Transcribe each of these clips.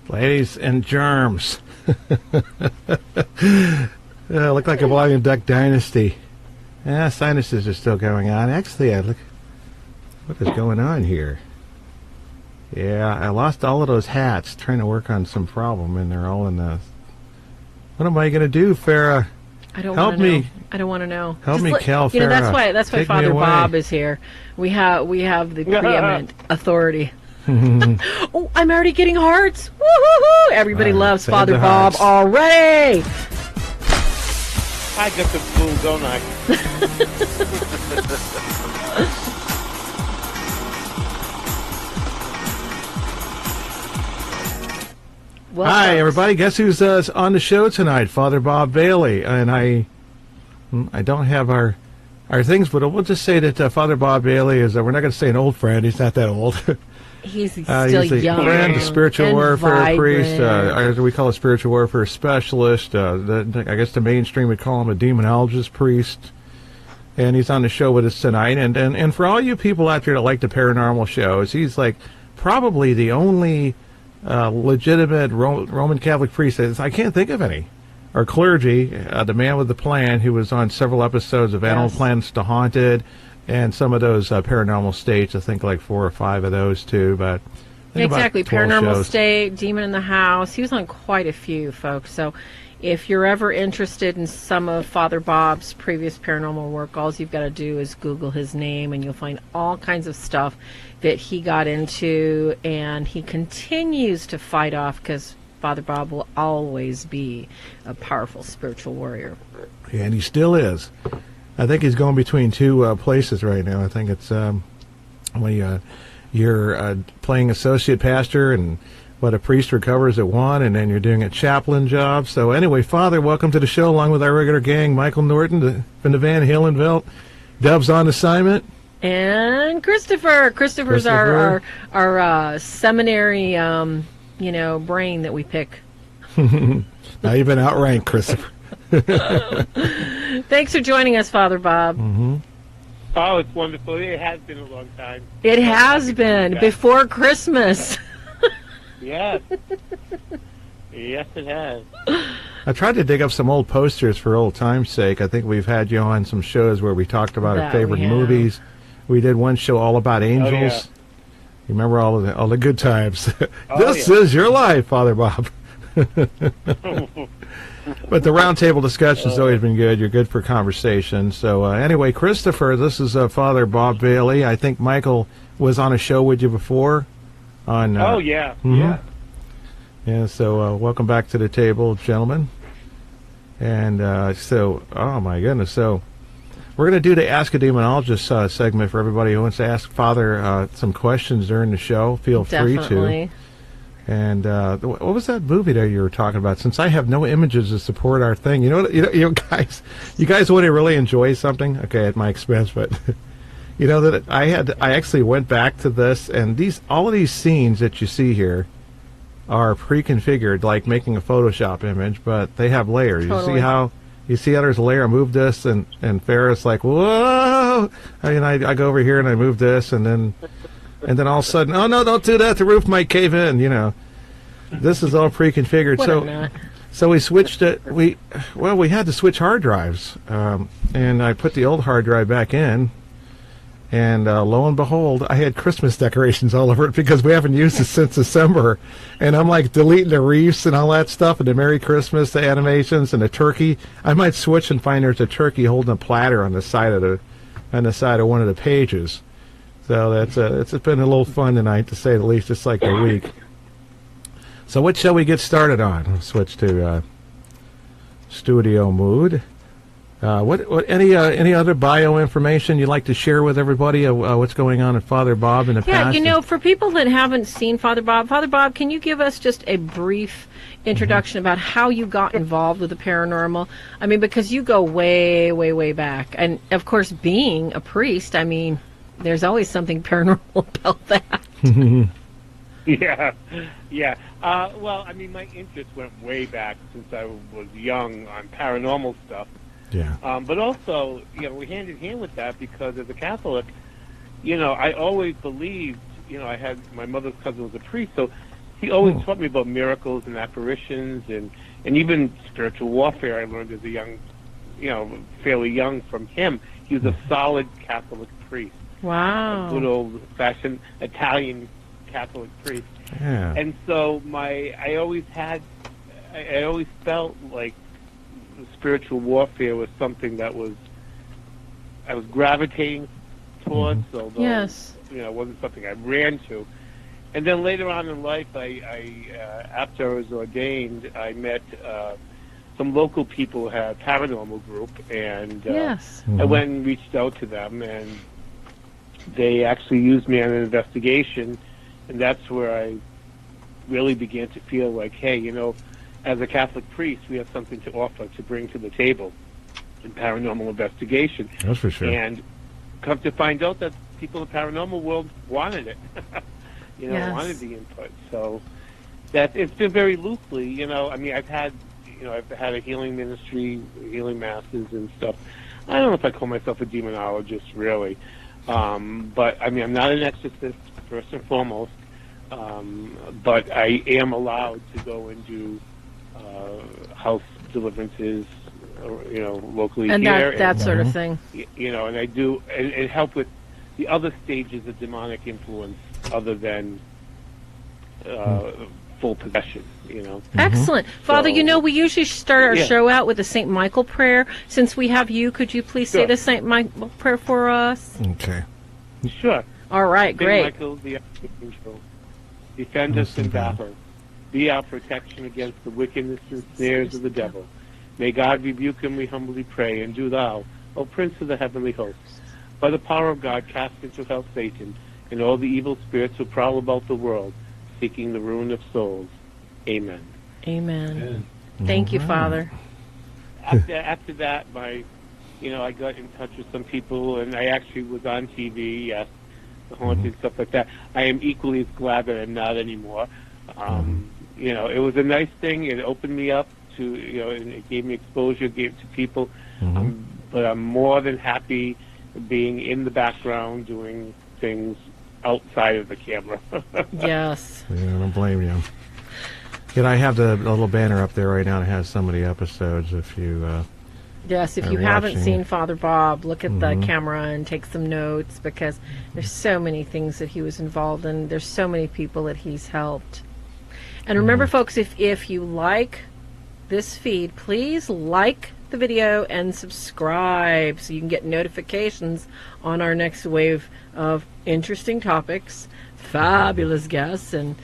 Ladies and germs. Look like a belong in Duck Dynasty. Yeah, sinuses are still going on. Actually, look what is going on here. Yeah, I lost all of those hats trying to work on some problem, and they're all in the... What am I going to do, Farah? I don't Help want to me. know. I don't want to know. Help me, Cal. You know, Farah. that's why Take Father me away. Bob is here. We have the preeminent authority. Oh, I'm already getting hearts. Woo-hoo-hoo. Everybody loves save Father the Bob hearts. already. I get the fool, don't I? Well, Hi, folks, everybody. Guess who's on the show tonight? Father Bob Bailey. And I don't have our things, but we'll just say that Father Bob Bailey is, we're not going to say an old friend. He's not that old. he's still he's a young, friend, a spiritual and warfare vibrant. priest, or we call a spiritual warfare specialist. I guess the mainstream would call him a demonologist priest. And he's on the show with us tonight. And for all you people out there that like the paranormal shows, he's like probably the only legitimate Roman Catholic priest. I can't think of any. Or clergy, the man with the plan, who was on several episodes of Animal Planets to Haunted, and some of those paranormal states. I think like 4 or 5 of those too. But Exactly, about 12 Paranormal shows. State, Demon in the House. He was on quite a few, folks. So if you're ever interested in some of Father Bob's previous paranormal work, all you've got to do is Google his name, and you'll find all kinds of stuff that he got into, and he continues to fight off, because Father Bob will always be a powerful spiritual warrior. Yeah, and he still is. I think he's going between 2 places right now. I think it's when you're playing associate pastor, and a priest recovers at one, and then you're doing a chaplain job. So anyway, Father, welcome to the show, along with our regular gang, Michael Norton from the Van Halenveld, Dub's on assignment. And Christopher. Christopher's our seminary, brain that we pick. Now you've been outranked, Christopher. Thanks for joining us, Father Bob. Mm-hmm. Oh, it's wonderful. It has been a long time. It has been before Christmas. Yes. Yes, it has. I tried to dig up some old posters for old time's sake. I think we've had you on some shows where we talked about our favorite movies. We did one show all about angels. Oh, yeah. You remember all the good times. Oh, This is your life, Father Bob. But the roundtable discussion's always been good. You're good for conversation. So anyway, Christopher, this is Father Bob Bailey. I think Michael was on a show with you before. On oh, yeah. Mm-hmm. Yeah. Yeah, so welcome back to the table, gentlemen. And oh my goodness, so we're going to do the Ask a Demonologist segment for everybody who wants to ask Father some questions during the show. Feel free to. And what was that movie that you were talking about? Since I have no images to support our thing, you guys want to really enjoy something? Okay, at my expense, but you know that I actually went back to this, and all of these scenes that you see here are pre-configured, like making a Photoshop image, but they have layers. Totally. You see how there's a layer? I move this, and Farah's like, whoa! I go over here and I move this, and then all of a sudden, oh no, don't do that! The roof might cave in. This is all pre-configured. So we switched it. We had to switch hard drives, and I put the old hard drive back in. And lo and behold, I had Christmas decorations all over it because we haven't used it since December. And I'm like deleting the wreaths and all that stuff, and the Merry Christmas, the animations, and the turkey. I might switch and find there's a turkey holding a platter on the side of one of the pages. So it's been a little fun tonight, to say the least. It's like a week. So what shall we get started on? We'll switch to studio mood. Any other bio information you'd like to share with everybody? What's going on at Father Bob in the past? Yeah, for people that haven't seen Father Bob, can you give us just a brief introduction about how you got involved with the paranormal? I mean, because you go way, way, way back, and of course, being a priest, I mean, there's always something paranormal about that. Yeah. Well, I mean, my interest went way back since I was young on paranormal stuff. Yeah. But also, we're hand in hand with that because as a Catholic, I always believed, I had my mother's cousin was a priest, so he always taught me about miracles and apparitions and even spiritual warfare. I learned as a young, fairly young from him. He was a solid Catholic priest. Wow. A good old-fashioned Italian Catholic priest. Yeah. And so I always felt like spiritual warfare was something that I was gravitating towards, although it wasn't something I ran to. And then later on in life, after I was ordained, I met some local people who had a paranormal group, and I went and reached out to them, and they actually used me on an investigation, and that's where I really began to feel like, hey, as a Catholic priest, we have something to offer, to bring to the table in paranormal investigation. That's for sure. And come to find out that people in the paranormal world wanted it, wanted the input. So that it's been very loosely, I've had a healing ministry, healing masses and stuff. I don't know if I call myself a demonologist, really. But, I'm not an exorcist, first and foremost. But I am allowed to go and do house deliverances, locally and here. That sort of thing. And I do, and help with the other stages of demonic influence other than full possession, Excellent. Father, we usually start our show out with the St. Michael prayer. Since we have you, could you please say the St. Michael prayer for us? Okay. Sure. All right, great. Saint Michael, the archangel, defend us in battle. Be our protection against the wickedness and snares of the devil. May God rebuke him, we humbly pray, and do thou, O Prince of the heavenly hosts, by the power of God, cast into hell Satan and all the evil spirits who prowl about the world, seeking the ruin of souls. Amen. Amen. Thank you, Father. After that, I got in touch with some people, and I actually was on TV, yes, the haunted stuff like that. I am equally as glad that I'm not anymore. It was a nice thing. It opened me up to, and it gave me exposure, gave it to people. But I'm more than happy being in the background, doing things outside of the camera. Yes. Yeah, I don't blame you. I have the little banner up there right now that has some of the episodes. If you yes, if you haven't seen Father Bob, look at the camera and take some notes, because there's so many things that he was involved in. There's so many people that he's helped. And remember, folks, if you like this feed, please like the video and subscribe so you can get notifications on our next wave of interesting topics, fabulous guests, and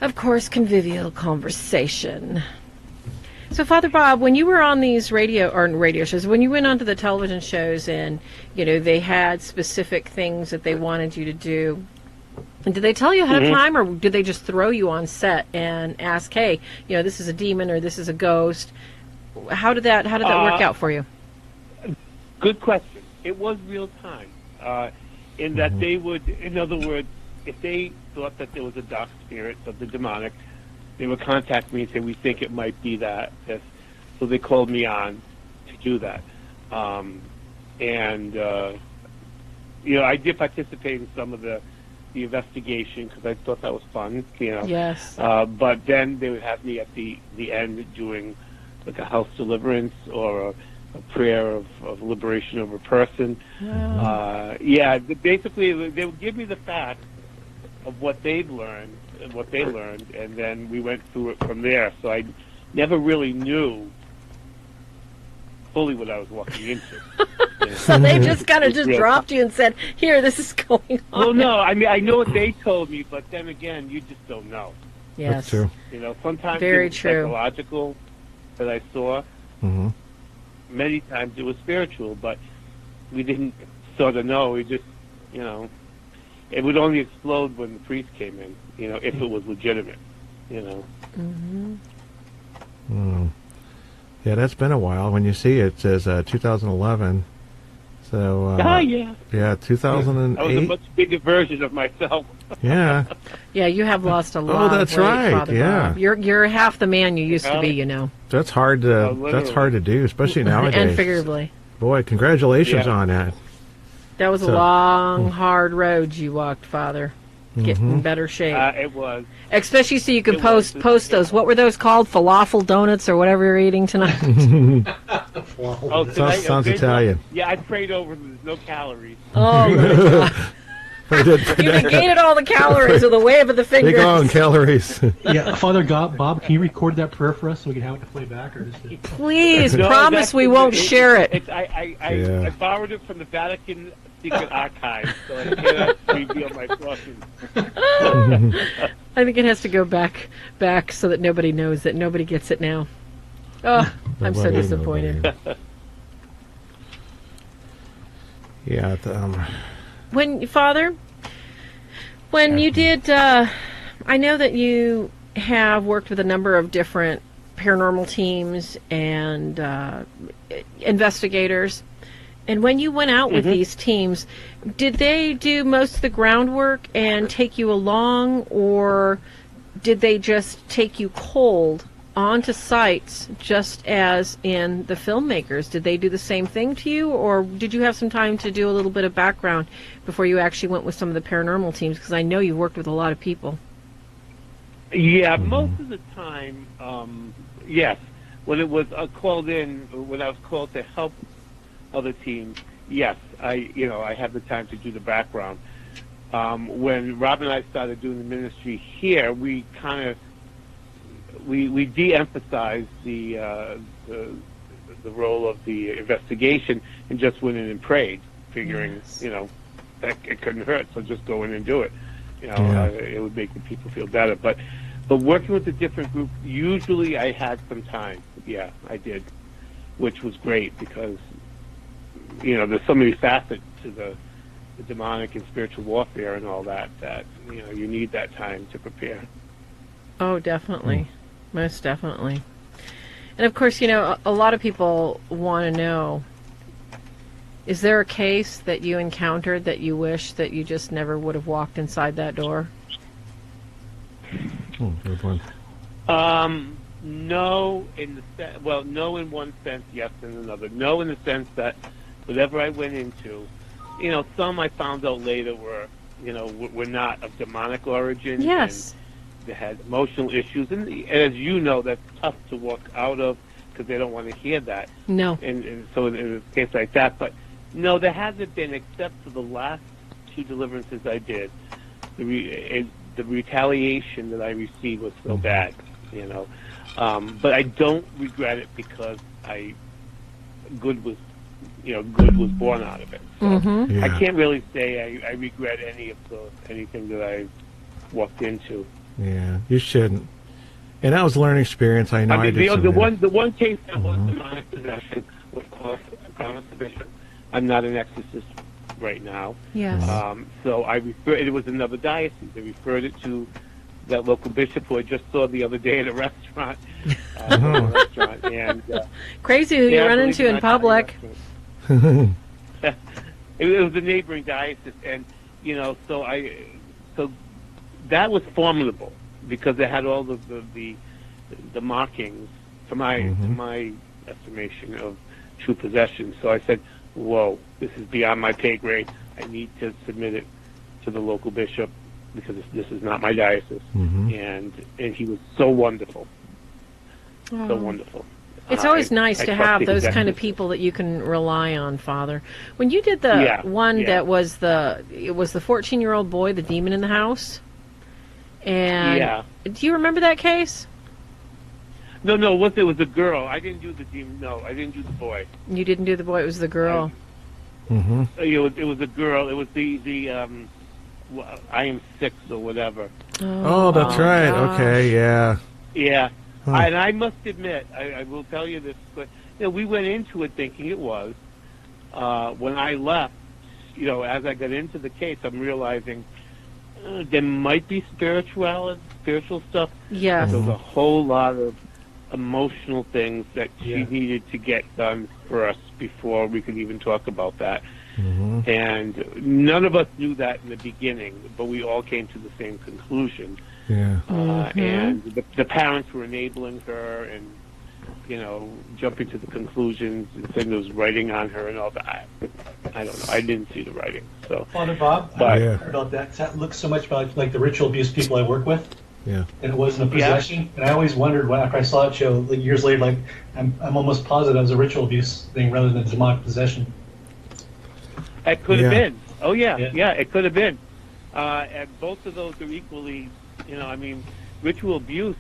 of course convivial conversation. So Father Bob, when you were on these radio shows, when you went onto the television shows and they had specific things that they wanted you to do, did they tell you ahead of time, or did they just throw you on set and ask, hey, this is a demon or this is a ghost? How did that work out for you? Good question. It was real time. In that they would, in other words, if they thought that there was a dark spirit of the demonic, they would contact me and say, we think it might be that. So they called me on to do that. I did participate in some of the investigation because I thought that was fun, Yes. But then they would have me at the end doing like a house deliverance or a prayer of liberation of a person. Wow. Basically they would give me the facts of what they'd learned, and then we went through it from there. So I never really knew fully what I was walking into. So they just kind of just dropped you and said, here, this is going on. Well, no, I know what they told me, but then again, you just don't know. Yes. That's true. Sometimes Very it was true. psychological that I saw. Many times it was spiritual, but we didn't sort of know. We just, it would only explode when the priest came in, if it was legitimate, Yeah, that's been a while. When you see it, it says 2011. So, yeah, 2008. I was a much bigger version of myself. Yeah. Yeah, you have lost a lot. Oh, that's of weight, right. Father Yeah. Bob. You're half the man you used to be, That's hard to do, especially nowadays. And figuratively. Boy, congratulations on that. That was a long, hard road you walked, Father. get in better shape. It was. Especially so you could post those. What were those called? Falafel donuts or whatever you're eating tonight? Sounds Italian. Yeah, I prayed over them. There's no calories. Oh, my God. You negated all the calories with a wave of the fingers. Big on calories. Yeah, Father Bob, can you record that prayer for us so we can have it to play back? Or just Please, promise we won't share it. I borrowed it from the Vatican Secret Archive, so I cannot reveal my sources. I think it has to go back so that nobody knows that nobody gets it now. Oh, I'm so disappointed. Yeah. Father, when you did, I know that you have worked with a number of different paranormal teams and investigators. And when you went out with these teams, did they do most of the groundwork and take you along, or did they just take you cold onto sites just as in the filmmakers? Did they do the same thing to you, or did you have some time to do a little bit of background before you actually went with some of the paranormal teams? Because I know you've worked with a lot of people. Yeah, most of the time, yes. When it was called in, when I was called to help other teams, yes, I had the time to do the background. When Rob and I started doing the ministry here, we kind of we de-emphasized the role of the investigation and just went in and prayed, figuring that it couldn't hurt, so just go in and do it. It would make the people feel better. But working with a different group, usually I had some time. Yeah, I did, which was great because there's so many facets to the demonic and spiritual warfare and all that you need that time to prepare. Oh, definitely. Most definitely. And of course, a lot of people want to know, is there a case that you encountered that you wish that you just never would have walked inside that door? Good one. No, no in one sense, yes in another. No in the sense that whatever I went into, some I found out later were not of demonic origin. Yes. And they had emotional issues, and as you know, that's tough to walk out of because they don't want to hear that. No. And so in a case like that, but no, there hasn't been, except for the last 2 deliverances I did. The retaliation that I received was so bad, but I don't regret it because good was born out of it. So I can't really say I regret anything that I walked into. Yeah, you shouldn't. And that was a learning experience. I know. The one case that was demonic possession, of course, I promised the bishop, I'm not an exorcist right now. Yes. So it was another diocese. I referred it to that local bishop who I just saw the other day at a restaurant. And crazy who you run into in public. It was a neighboring diocese, and so that was formidable because it had all of the markings, to my estimation, of true possession. So I said, "Whoa, this is beyond my pay grade. I need to submit it to the local bishop because this is not my diocese." And he was so wonderful, so wonderful. It's always nice to have those kind of people that you can rely on, Father. When you did the that was it was the 14-year-old boy, the demon in the house. And do you remember that case? No, it was a girl. I didn't do the demon. No, I didn't do the boy. You didn't do the boy. It was the girl. It was a girl. It was the I am 6 or whatever. Oh, that's right. Gosh. Okay, yeah. Yeah. And I must admit, I will tell you this, but we went into it thinking it was. When I left, as I got into the case, I'm realizing there might be spiritual stuff. Yes. There's a whole lot of emotional things that she needed to get done for us before we could even talk about that. And none of us knew that in the beginning, but we all came to the same conclusion. Yeah. And the parents were enabling her, and jumping to the conclusions and saying there was writing on her and all that. I don't know. I didn't see the writing. So Father Bob, I heard about that. That looks so much like the ritual abuse people I work with. Yeah. And it wasn't a possession. And I always wondered after I saw that show years later, I'm almost positive it was a ritual abuse thing rather than demonic possession. It could have been. Oh yeah, it could have been. And both of those are equally, ritual abuse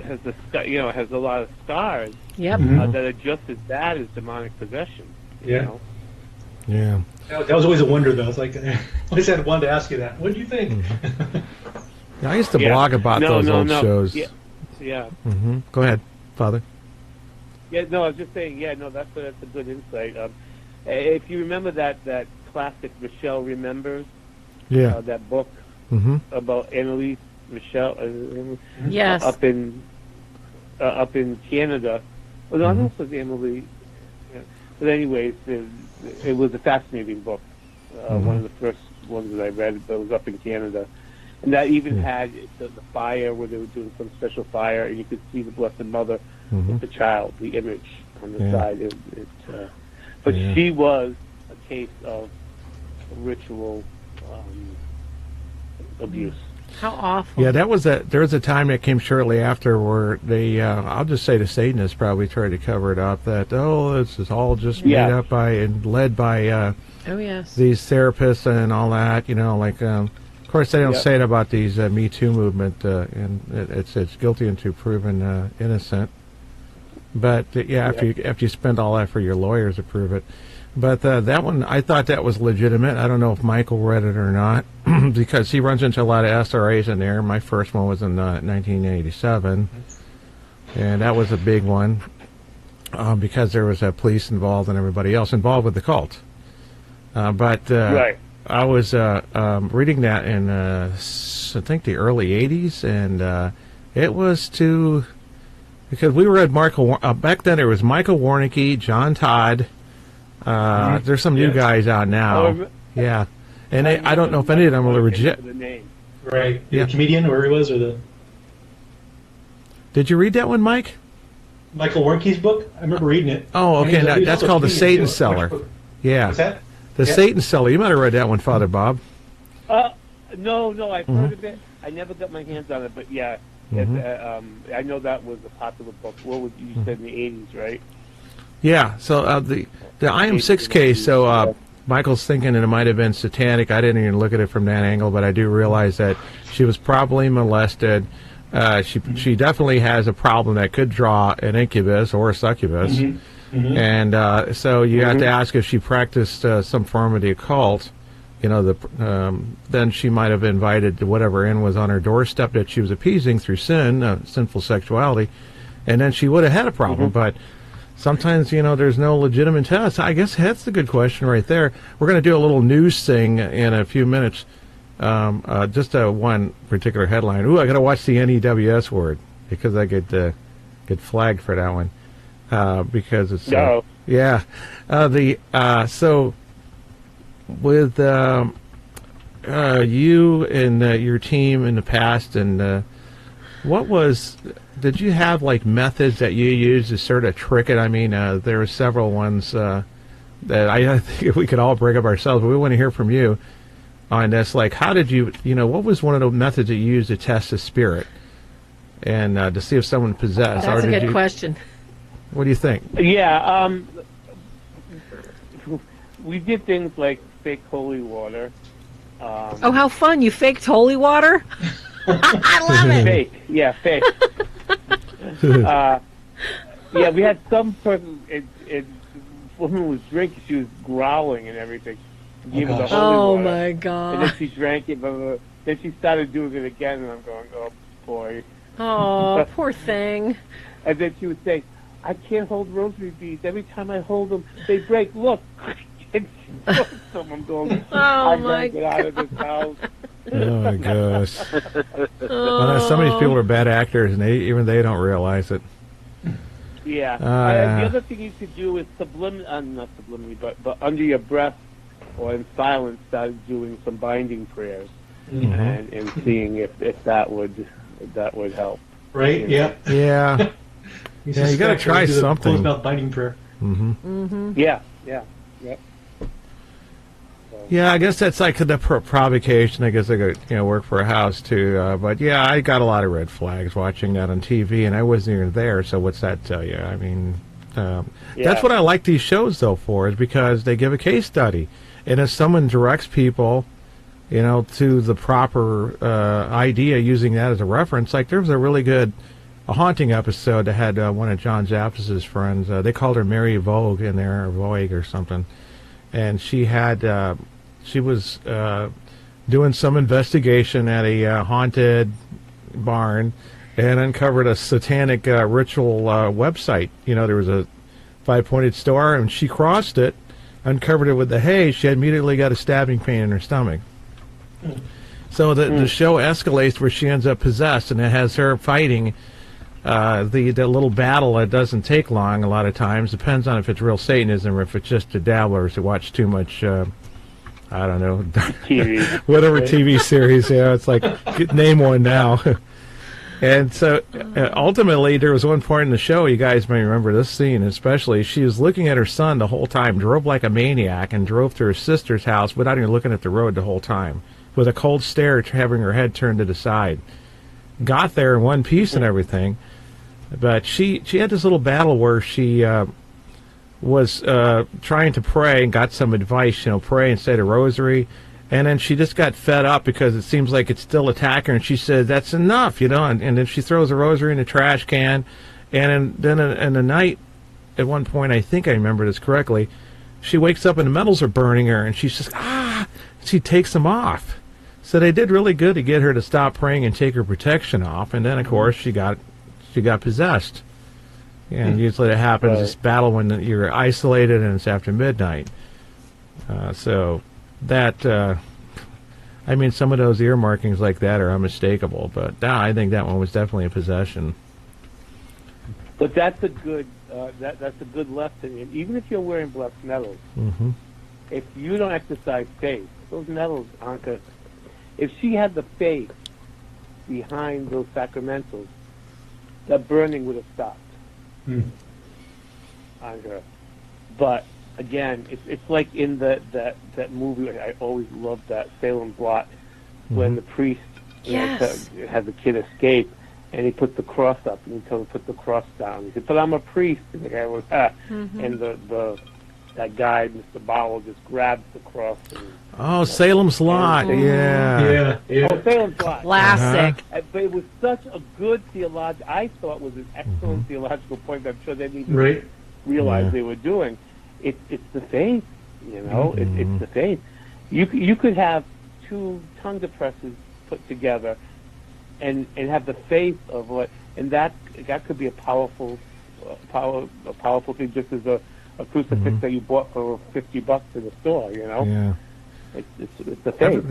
has a lot of scars. Yep. That are just as bad as demonic possession. Yeah. Yeah. That was always a wonder, though. It's like I always had wanted to ask you that. What do you think? Yeah, I used to blog about those old shows. Yeah. Yeah. Mm-hmm. Go ahead, Father. Yeah. No, I was just saying. Yeah. No, that's a good insight. If you remember that classic Michelle Remembers. Yeah. That book about Annalise Michelle. Yes. Up in Canada. Well, no, I don't know if it was Emily. Yeah. But anyways, it was a fascinating book. One of the first ones that I read, but it was up in Canada. And that even had the fire where they were doing some special fire, and you could see the Blessed Mother with the child, the image on the side. But she was a case of ritual abuse. How awful. Yeah, there was a time that came shortly after where they, I'll just say the Satanists probably tried to cover it up, that, this is all just made up by and led by these therapists and all that, of course they don't say it about these Me Too movement, and it's guilty until proven innocent. But, after you spend all that for your lawyers to prove it. But that one, I thought that was legitimate. I don't know if Michael read it or not, because he runs into a lot of SRAs in there. My first one was in 1987, and that was a big one, because there was police involved and everybody else involved with the cult. But I was reading that in, I think, the early 80s, and it was because we read back then there was Michael Warnicki, John Todd. There's some new guys out now. And I don't know if any of them are legit. Right. The comedian, where he was, or the... Did you read that one, Mike? Michael Warnicki's book? I remember reading it. Oh, okay. That's called The Satan Seller. Yeah. What's that? The Satan Seller. You might have read that one, Father Bob. No, I've heard of it. I never got my hands on it, but I know that was a popular book. What was you said in the 80s, right? Yeah, so the IM6 case, so Michael's thinking that it might have been satanic. I didn't even look at it from that angle, but I do realize that she was probably molested. She definitely has a problem that could draw an incubus or a succubus. And so you have to ask if she practiced some form of the occult. Then she might have invited whatever in was on her doorstep that she was appeasing through sin, sinful sexuality, and then she would have had a problem. But sometimes, there's no legitimate test. I guess that's the good question right there. We're going to do a little news thing in a few minutes. Just one particular headline. Ooh, I got to watch the NEWS word because I get flagged for that one because it's so with you and your team in the past, and did you have methods that you used to sort of trick it? I mean, there were several ones that I think we could all bring up ourselves, but we want to hear from you on this. How did you, what was one of the methods that you used to test the spirit and to see if someone possessed? That's a good question. What do you think? Yeah, we did things like fake holy water. How fun! You faked holy water? I love it. Fake, yeah, fake. We had some person. Woman was drinking. She was growling and everything. Gave her the holy water. My God! And then she drank it, but then she started doing it again, and I'm going, oh boy. Oh, poor thing. And then she would say, I can't hold rosary beads. Every time I hold them, they break. Look. And she them. I'm going, I gotta get out of this house. Oh my gosh! Well, some of these people are bad actors, and even they don't realize it. Yeah. The other thing you could do is not subliminally, but under your breath or in silence, start doing some binding prayers and seeing if that would help. Right. Yeah. Yeah. Yeah, you got to try something. Closed mouth biting prayer. Yeah. Yeah, I guess that's like the provocation. I guess I could, work for a house too. But yeah, I got a lot of red flags watching that on TV, and I wasn't even there. So what's that tell you? I mean, that's what I like these shows though for, is because they give a case study, and if someone directs people, to the proper idea, using that as a reference. Like there was a really good haunting episode that had one of John Zappas' friends. They called her Mary Vogue in there, or Vogue or something, and she had. She was doing some investigation at a haunted barn and uncovered a satanic ritual website. There was a 5-pointed star, and she crossed it, uncovered it with the hay. She immediately got a stabbing pain in her stomach. So the show escalates where she ends up possessed, and it has her fighting the little battle. That doesn't take long a lot of times. Depends on if it's real Satanism or if it's just the dabblers who watch too much... I don't know, TV. whatever TV series. Yeah, it's like, name one now. And so ultimately, there was one point in the show, you guys may remember this scene especially, she was looking at her son the whole time, drove like a maniac, and drove to her sister's house without even looking at the road the whole time, with a cold stare, having her head turned to the side. Got there in one piece and everything, but she had this little battle where she... was trying to pray and got some advice, pray and say the rosary, and then she just got fed up because it seems like it's still attacking her, and she said, that's enough, and then she throws the rosary in the trash can, and then in the night, at one point, I think I remember this correctly, she wakes up and the metals are burning her, and she's just, she takes them off. So they did really good to get her to stop praying and take her protection off, and then, of course, she got possessed. And usually it happens, this battle when you're isolated and it's after midnight. So that, some of those earmarkings like that are unmistakable. But I think that one was definitely a possession. But that's a good that's a good lesson. And even if you're wearing black medals, if you don't exercise faith, those medals aren't good. If she had the faith behind those sacramentals, the burning would have stopped. On her. But again, it's like in that movie. I always loved that, Salem Blot, when the priest had the kid escape, and he put the cross up, and he told him to put the cross down. He said, "But I'm a priest," and the guy was and that guy, Mr. Bowell, just grabs the cross. Salem's Lot. Yeah. Oh, Salem's Lot. Classic. But it was such a good I thought was an excellent theological point that I'm sure they didn't even realize they were doing. It's the faith, it's the faith. You could have two tongue depressors put together and have the faith of what, and that could be a powerful thing, just as a crucifix that you bought for $50 in the store, Yeah. It's the faith.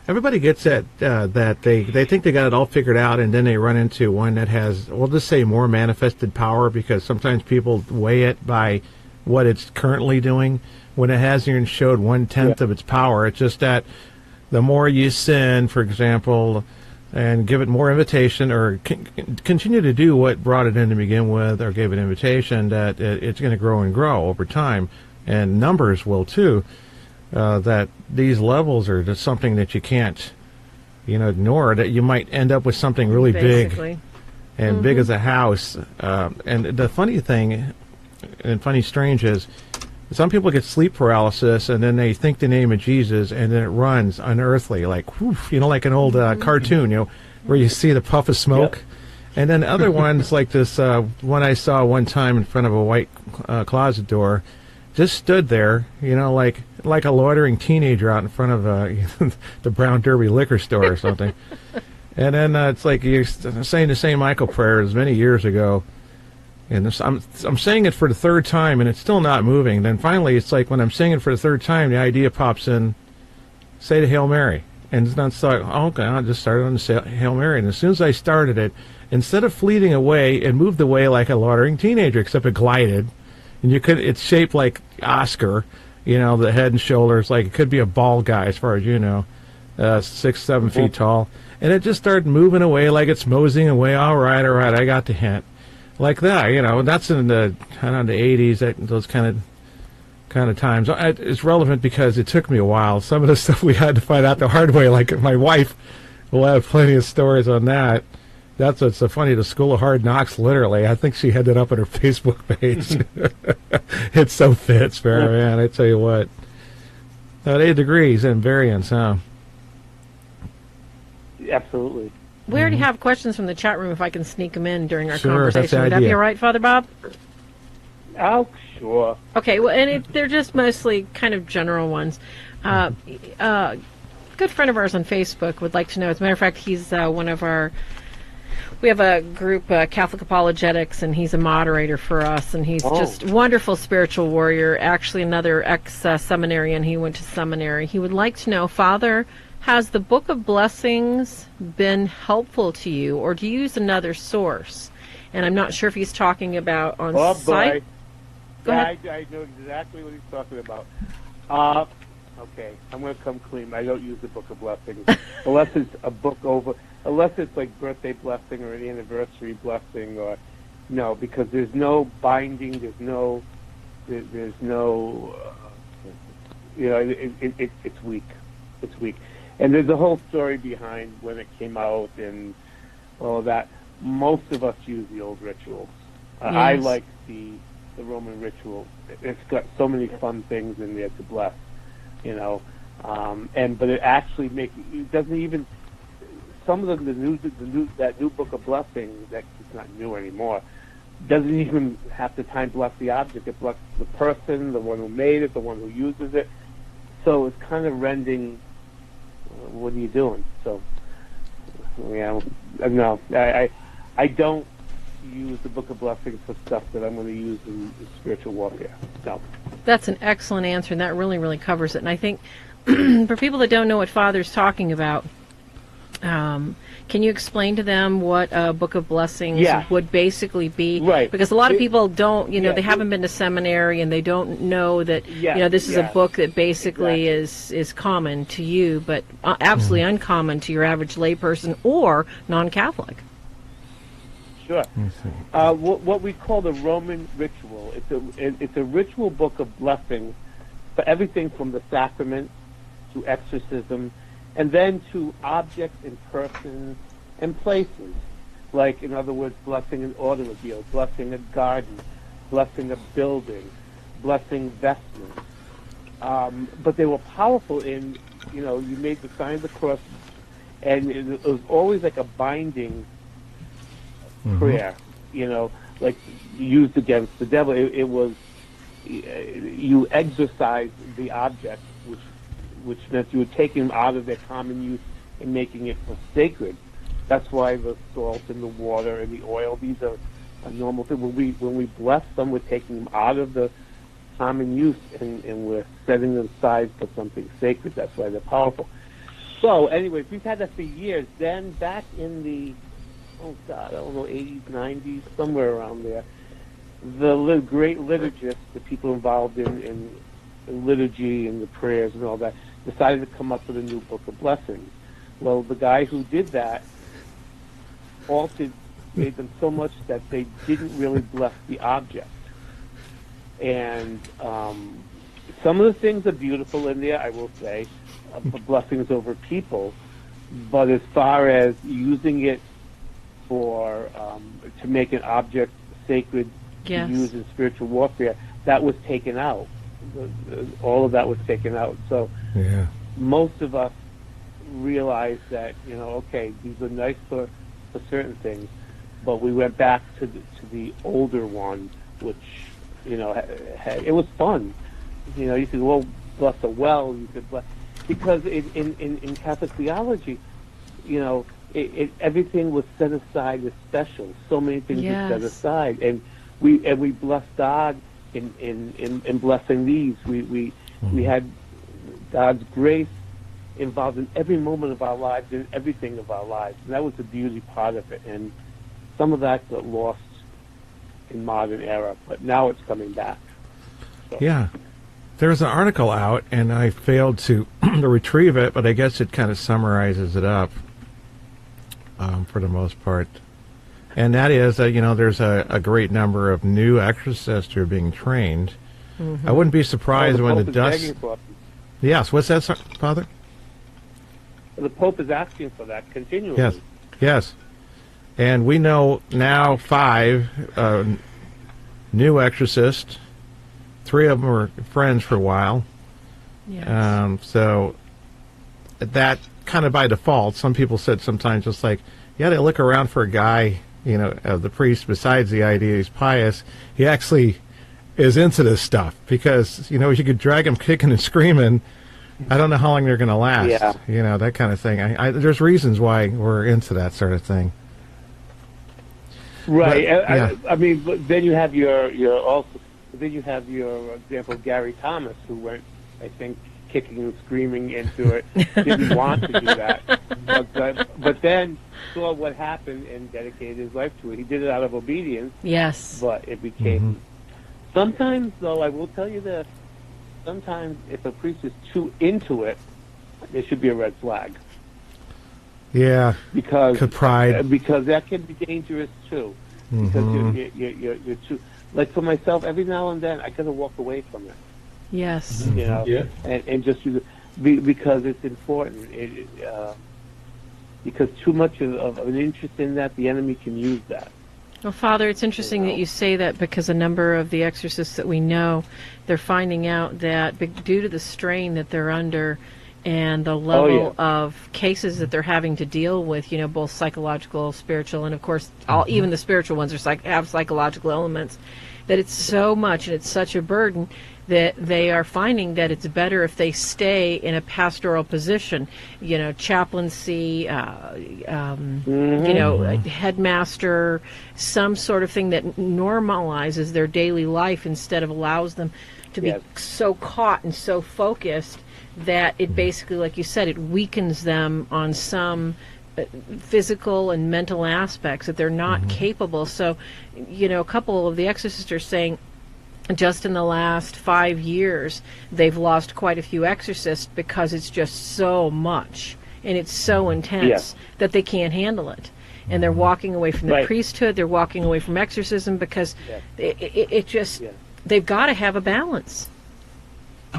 Everybody gets that they think they got it all figured out, and then they run into one that has, we'll just say, more manifested power, because sometimes people weigh it by what it's currently doing, when it hasn't even showed 1/10 of its power. It's just that the more you sin, for example, and give it more invitation, or continue to do what brought it in to begin with, or gave it invitation, that it's going to grow and grow over time, and numbers will too. That these levels are just something that you can't, ignore. That you might end up with something really big, and big as a house. And the funny thing, and funny strange is, some people get sleep paralysis, and then they think the name of Jesus, and then it runs unearthly, like, woof, like an old cartoon, where you see the puff of smoke. And then other ones, like this one I saw one time in front of a white closet door, just stood there, like a loitering teenager out in front of the Brown Derby liquor store or something. And then it's like you're saying the St. Michael prayer as many years ago. And I'm saying it for the third time, and it's still not moving. Then finally, it's like when I'm saying it for the third time, the idea pops in, say the Hail Mary. And it's not start, okay, I just started on the Hail Mary. And as soon as I started it, instead of fleeting away, it moved away like a loitering teenager, except it glided. And it's shaped like Oscar, the head and shoulders, like it could be a bald guy as far as 6-7 feet tall. And it just started moving away like it's moseying away. All right, I got the hint. like that, you know. That's in the kind of the 80s, those kind of times. It's relevant because it took me a while. Some of the stuff we had to find out the hard way. Like my wife will have plenty of stories on that. That's what's so funny. The School of Hard Knocks, literally. I think she had it up on her Facebook page. It so fits, Farah, man. I tell you what. 8 degrees and variance, huh? Absolutely. We already have questions from the chat room if I can sneak them in during our Sure, conversation. that's the Would that idea. be all right, Father Bob? Oh, sure. Okay, well, and they're just mostly kind of general ones. Good friend of ours on Facebook would like to know, as a matter of fact, he's one of our... We have a group, Catholic Apologetics, and he's a moderator for us, and he's just a wonderful spiritual warrior, actually another ex-seminarian. He went to seminary. He would like to know, Father, has the Book of Blessings been helpful to you, or do you use another source? And I'm not sure if he's talking about on site. Go ahead. I know exactly what he's talking about. Okay, I'm going to come clean. I don't use the Book of Blessings unless it's a book unless it's like birthday blessing or an anniversary blessing, or no, because there's no binding. There's no, you know, it's weak. It's weak. And there's a whole story behind when it came out and all that. Most of us use the old rituals. Yes. I like the Roman ritual. It's got so many fun things in there to bless, you know. But it actually it doesn't even. Some of them, that new Book of Blessings, that it's not new anymore, doesn't even have to bless the object. It blesses the person, the one who made it, the one who uses it. So it's kind of rending. What are you doing? So, yeah, no, I don't use the Book of Blessings for stuff that I'm going to use in spiritual warfare. No. That's an excellent answer, and that really, really covers it. And I think for people that don't know what Father's talking about, can you explain to them what a Book of Blessings would basically be? Right. Because a lot of people don't, you know, they haven't been to seminary and they don't know that, you know, this is a book that basically is common to you, but absolutely uncommon to your average layperson or non-Catholic. Sure. What we call the Roman ritual, it's a ritual book of blessings for everything from the sacraments to exorcism, and then to objects and persons and places. Like, in other words, blessing an automobile, blessing a garden, blessing a building, blessing vestments. But they were powerful in, you know, you made the sign of the cross, and it was always like a binding prayer, you know, like used against the devil. It was, you exorcised the object, which meant you were taking them out of their common use and making it sacred. That's why the salt and the water and the oil, these are a normal thing. When we bless them, we're taking them out of the common use and we're setting them aside for something sacred. That's why they're powerful. So, anyways, we've had that for years. Then back in the, I don't know, 80s, 90s, somewhere around there, the great liturgists, the people involved in liturgy and the prayers and all that, decided to come up with a new Book of Blessings. Well, the guy who did that made them so much that they didn't really bless the object. And some of the things are beautiful in there, I will say, blessings over people. But as far as using it for to make an object sacred to use in spiritual warfare, that was taken out. All of that was taken out. So most of us realized that, you know, okay, these are nice for certain things, but we went back to the older one, which, you know, it was fun. You know, you could bless a well, you could bless, because in Catholic theology, you know, everything was set aside as special. So many things were set aside, and we bless God in blessing these. We had God's grace involved in every moment of our lives, in everything of our lives, and that was the beauty part of it. And some of that got lost in modern era, but now it's coming back. So. Yeah. There's an article out, and I failed to retrieve it, but I guess it kind of summarizes it up for the most part. And that is, there's a great number of new exorcists who are being trained. Mm-hmm. I wouldn't be surprised when the dust... Yes, what's that, Father? The Pope is asking for that continually. Yes. And we know now 5 new exorcists. 3 of them were friends for a while. Yes. So that kind of by default, some people said sometimes just like, they look around for a guy, the priest, besides the idea he's pious, he actually is into this stuff because, you could drag him kicking and screaming. I don't know how long they're going to last, that kind of thing. There's reasons why we're into that sort of thing. Right. But, I mean, but then you have your example, Gary Thomas, who went, I think, kicking and screaming into it, didn't want to do that. But then saw what happened and dedicated his life to it. He did it out of obedience. Yes. But it became... Mm-hmm. Sometimes, though, I will tell you this, sometimes if a priest is too into it, there should be a red flag. Yeah. Because pride. Because that can be dangerous, too. Mm-hmm. Because you're too... Like, for myself, every now and then, I got to walk away from it. Yes. And just because it's important. Because too much of an interest in that, the enemy can use that. Well, Father, it's interesting that you say that because a number of the exorcists that we know, they're finding out that due to the strain that they're under and the level of cases that they're having to deal with, both psychological, spiritual, and of course, even the spiritual ones have psychological elements, that it's so much and it's such a burden that they are finding that it's better if they stay in a pastoral position, chaplaincy, headmaster, some sort of thing that normalizes their daily life instead of allows them to be so caught and so focused that it basically, like you said, it weakens them on some physical and mental aspects that they're not capable. So, a couple of the exorcists are saying just in the last 5 years, they've lost quite a few exorcists because it's just so much and it's so intense that they can't handle it. And they're walking away from the priesthood, they're walking away from exorcism because it just, they've got to have a balance.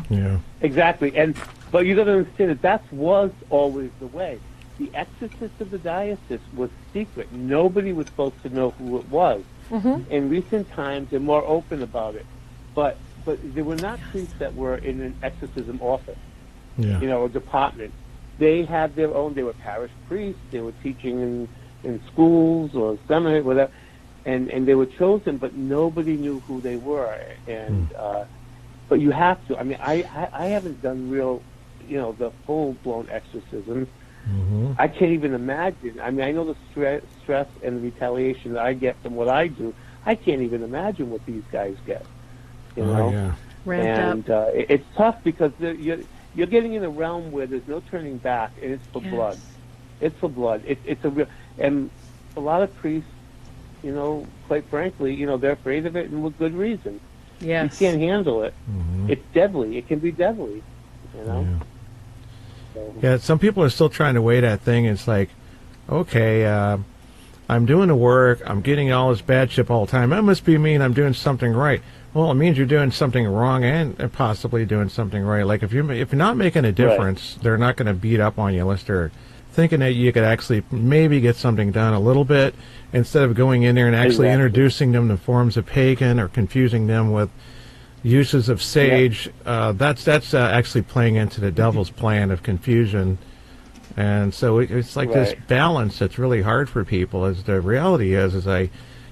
Yeah. Exactly. But you got to understand that was always the way. The exorcist of the diocese was secret. Nobody was supposed to know who it was. Mm-hmm. In recent times, they're more open about it. But there were not priests that were in an exorcism office, a department. They had their own. They were parish priests. They were teaching in schools or seminary, whatever, and they were chosen, but nobody knew who they were. And but you have to. I mean, I haven't done real, the full blown exorcism. Mm-hmm. I can't even imagine. I mean, I know the stress and the retaliation that I get from what I do. I can't even imagine what these guys get. Ramped up. It's tough because you're getting in a realm where there's no turning back, and it's for blood. It's for blood. It's a real, and a lot of priests, quite frankly, they're afraid of it, and with good reason. Yes. You can't handle it. Mm-hmm. It's deadly. It can be deadly. Yeah, some people are still trying to weigh that thing. It's like, okay, I'm doing the work. I'm getting all this bad shit all the time. That must mean I'm doing something right. Well, it means you're doing something wrong and possibly doing something right. Like if you're not making a difference, they're not going to beat up on you unless they're thinking that you could actually maybe get something done a little bit instead of going in there and actually introducing them to forms of pagan or confusing them with uses of sage. That's actually playing into the devil's plan of confusion. And so it's like this balance that's really hard for people. As the reality is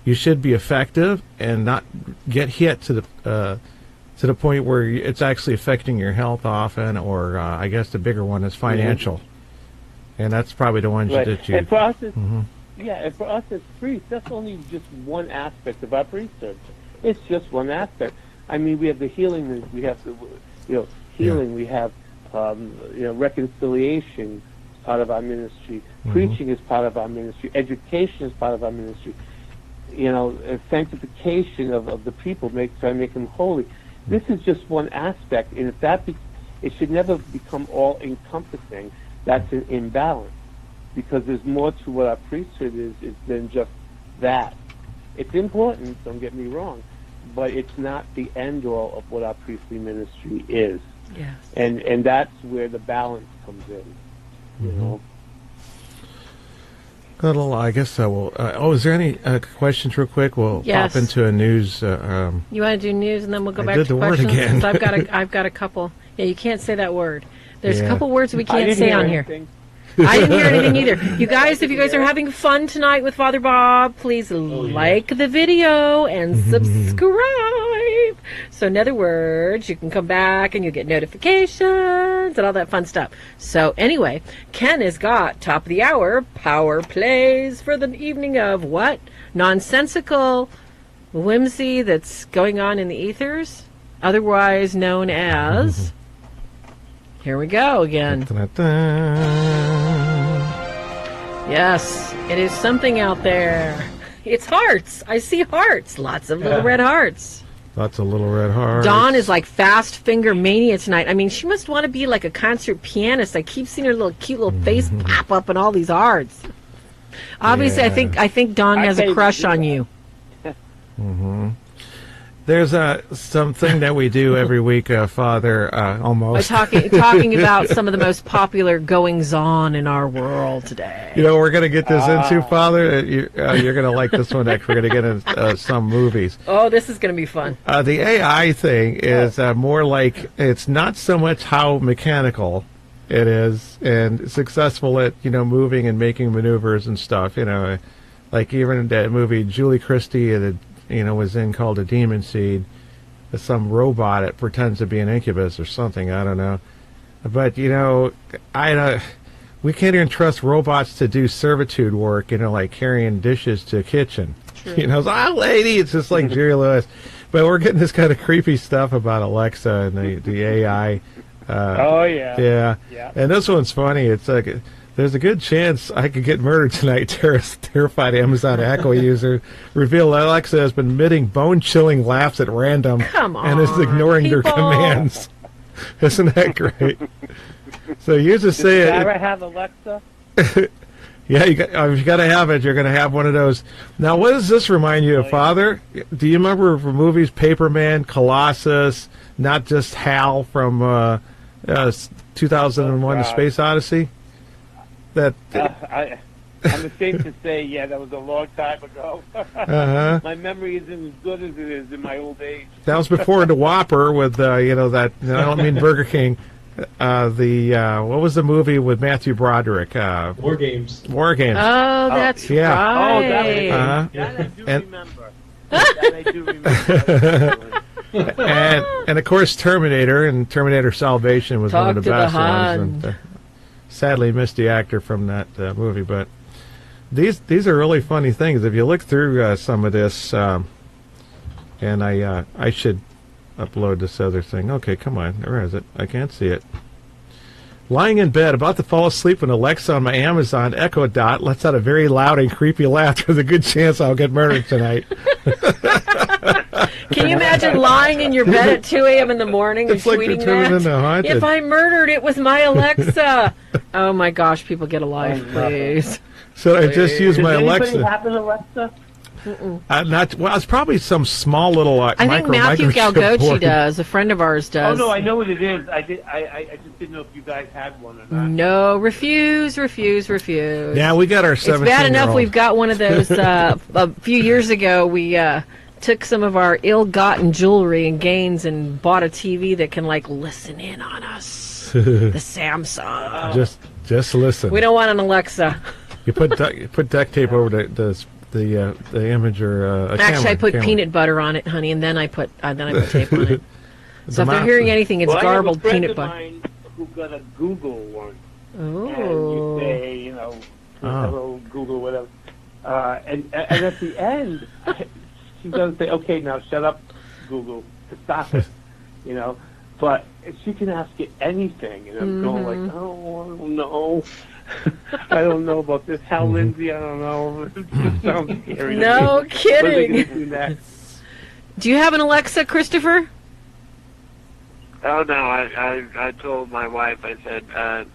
you should be effective and not get hit to the point where it's actually affecting your health often, or I guess the bigger one is financial. And that's probably the ones that you... And for us, and for us as priests, that's only just one aspect of our priesthood. It's just one aspect. I mean, we have the healing, we have the, healing, we have, reconciliation is part of our ministry, preaching is part of our ministry, education is part of our ministry, sanctification of the people, try to make them holy. This is just one aspect, and if it should never become all-encompassing. That's an imbalance, because there's more to what our priesthood is than just that. It's important, don't get me wrong, but it's not the end-all of what our priestly ministry is. Yes. And that's where the balance comes in, you know. I guess I will. Is there any questions real quick? We'll pop into a news. You want to do news, and then we'll go back to questions? Word again. I've got a couple. Yeah, you can't say that word. There's a couple words we can't say on here. I didn't hear anything either. You guys, if you guys are having fun tonight with Father Bob, please like the video and subscribe. So in other words, you can come back and you get notifications and all that fun stuff. So anyway, Ken has got top of the hour power plays for the evening of what? Nonsensical whimsy that's going on in the ethers, otherwise known as... Here we go again. Yes, it is something out there. It's hearts. I see hearts. Lots of little red hearts. Lots of little red hearts. Dawn is like fast finger mania tonight. I mean, she must want to be like a concert pianist. I keep seeing her cute little face pop up in all these hearts. Obviously, I think Dawn has a crush on you. There's something that we do every week, Father, almost. Talking about some of the most popular goings-on in our world today. You know, we're going to get this into, Father. You're going to like this one next. We're going to get into some movies. Oh, this is going to be fun. The AI thing is more like, it's not so much how mechanical it is and successful at, moving and making maneuvers and stuff. Like even that movie Julie Christie was in called A Demon Seed. Some robot that pretends to be an incubus or something. I don't know. But, we can't even trust robots to do servitude work, like carrying dishes to a kitchen. True. Lady, it's just like Jerry Lewis. But we're getting this kind of creepy stuff about Alexa and the AI. Yeah. And this one's funny. It's like... There's a good chance I could get murdered tonight. Terrified Amazon Echo user reveal Alexa has been emitting bone-chilling laughs at random and is ignoring your commands. Isn't that great? So you just say it. Farah have Alexa? Yeah, if you got to have it, you're going to have one of those. Now, what does this remind you of, Father? Do you remember from movies Paperman, Colossus, not just Hal from 2001: A Space Odyssey? I'm ashamed to say, that was a long time ago. My memory isn't as good as it is in my old age. That was before the Whopper with, that, I don't mean Burger King. What was the movie with Matthew Broderick? War Games. War Games. Oh, that's right. Oh, that I do remember. And of course, Terminator and Terminator Salvation was one of the best ones. And, sadly missed the actor from that movie, but these are really funny things. If you look through some of this, and I should upload this other thing. Okay, come on, where is it? I can't see it. Lying in bed, about to fall asleep when Alexa on my Amazon Echo Dot lets out a very loud and creepy laugh. There's a good chance I'll get murdered tonight. Can you imagine lying in your bed at 2 a.m. in the morning and tweeting that? If I murdered, it was my Alexa. Oh my gosh, people get a life, please. So I just use my Alexa. Does anybody have an Alexa? It's probably some small little I think Matthew Galgochi does. A friend of ours does. Oh no, I know what it is. I just didn't know if you guys had one or not. No, refuse. Yeah, we got our 17-year-old. It's bad enough we've got one of those. A few years ago, we took some of our ill-gotten jewelry and gains and bought a TV that can listen in on us. The Samsung. Just listen. We don't want an Alexa. You put duct tape over the image or Actually, I put peanut butter on it, honey, and then I put tape on it. So if you're hearing anything, it's garbled peanut butter. I have a friend of mine who got a Google one. Oh. And you say, hello, Google, whatever. And at the end, she doesn't say, okay, now shut up, Google, to stop it, But she can ask it anything, and I'm going like, oh, I don't know. I don't know about this. Hal Lindsey, I don't know. It just sounds scary. No kidding. Do, do you have an Alexa, Christopher? Oh, no. I told my wife, I said,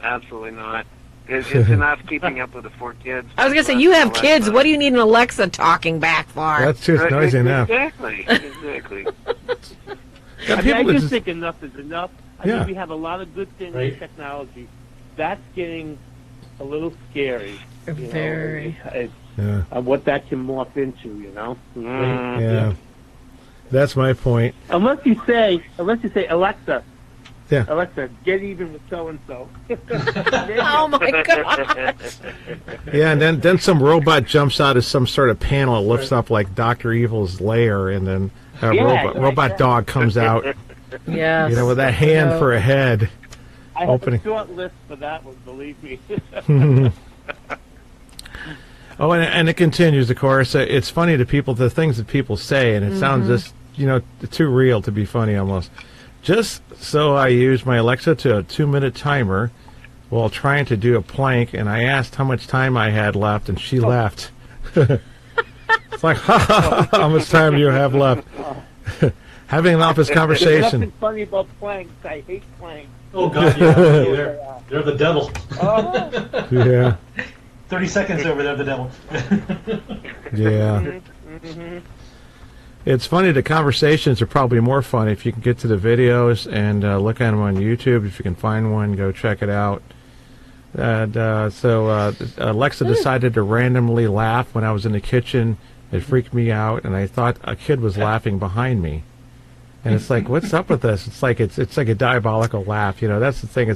absolutely not. It's enough keeping up with the 4 kids. I was going to say, you have kids. What do you need an Alexa talking back for? That's just noisy enough. Exactly. I just think enough is enough. I mean, we have a lot of good things in technology. That's getting a little scary. Very. What that can morph into, you know? Yeah. That's my point. Unless you say, Alexa, Alexa, get even with so-and-so. Oh, my God. Yeah, and then some robot jumps out of some sort of panel, lifts up like Dr. Evil's lair, and then a robot dog comes out. Yes. You know, with that hand for a head. I have a short list for that one, believe me. Oh, and it continues, of course. It's funny to people, the things that people say, and it sounds just, too real to be funny almost. Just so I used my Alexa to a 2-minute timer while trying to do a plank, and I asked how much time I had left, and she laughed. It's like, how much time do you have left? Having an office conversation. There's nothing funny about planks. I hate planks. Oh, God, yeah. They're the devil. Oh. Yeah. 30 seconds over there, the devil. Yeah. It's funny, the conversations are probably more fun if you can get to the videos and look at them on YouTube. If you can find one, go check it out. And so Alexa decided to randomly laugh when I was in the kitchen. It freaked me out, and I thought a kid was laughing behind me. And it's like, what's up with this? It's like a diabolical laugh. That's the thing.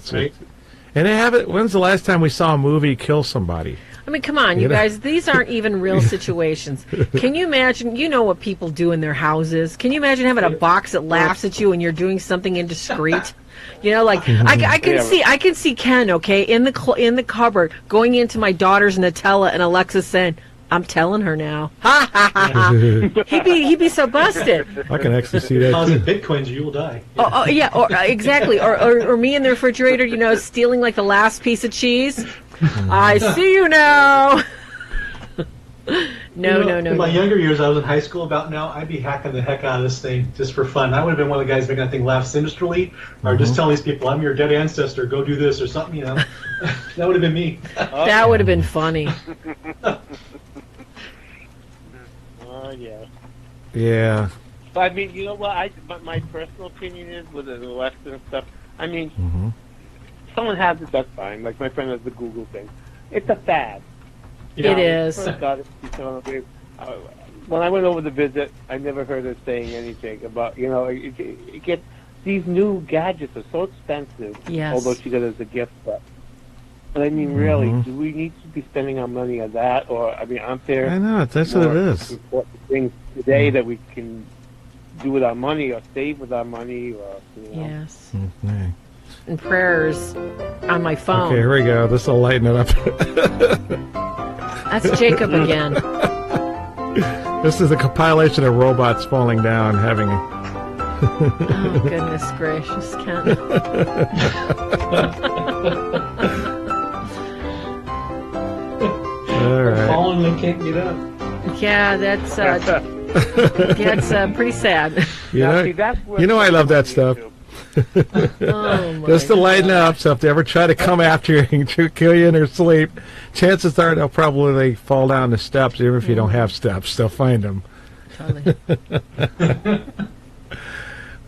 And they have it. When's the last time we saw a movie kill somebody? I mean, come on, you guys. These aren't even real situations. Can you imagine? You know what people do in their houses. Can you imagine having a box that laughs at you when you're doing something indiscreet? I can see Ken, in the cupboard going into my daughter's Nutella, and Alexa saying, "I'm telling her now." Ha ha ha ha. He'd be so busted. I can actually see that. Deposit bitcoins, or you will die. Oh yeah, or exactly. Or me in the refrigerator, stealing like the last piece of cheese. I see you now. No. In my younger years, I was in high school. About now, I'd be hacking the heck out of this thing just for fun. I would have been one of the guys making that thing laugh sinisterly, or just telling these people, "I'm your dead ancestor. Go do this," or something. That would have been me. That would have been funny. Yeah. Yeah. I mean, you know what? My personal opinion is with the Alexa and stuff. I mean, someone has it, that's fine. Like my friend has the Google thing. It's a fad. It is. When I went over to visit, I never heard her saying anything about, it gets, these new gadgets are so expensive. Yes. Although she got it as a gift, but I mean, really, do we need to be spending our money on that? Or, I mean, aren't there... I know, that's what it is. ...important things today that we can do with our money or save with our money? Or Yes. Okay. And prayers on my phone. Okay, here we go. This will lighten it up. That's Jacob again. This is a compilation of robots falling down, having... Oh, goodness gracious, Ken. All right. Falling and can't get up. Yeah, that's pretty sad. I love that stuff. Just to lighten up, so if they ever try to come after you and kill you in their sleep, chances are they'll probably fall down the steps, even if you don't have steps. They'll find them. Totally.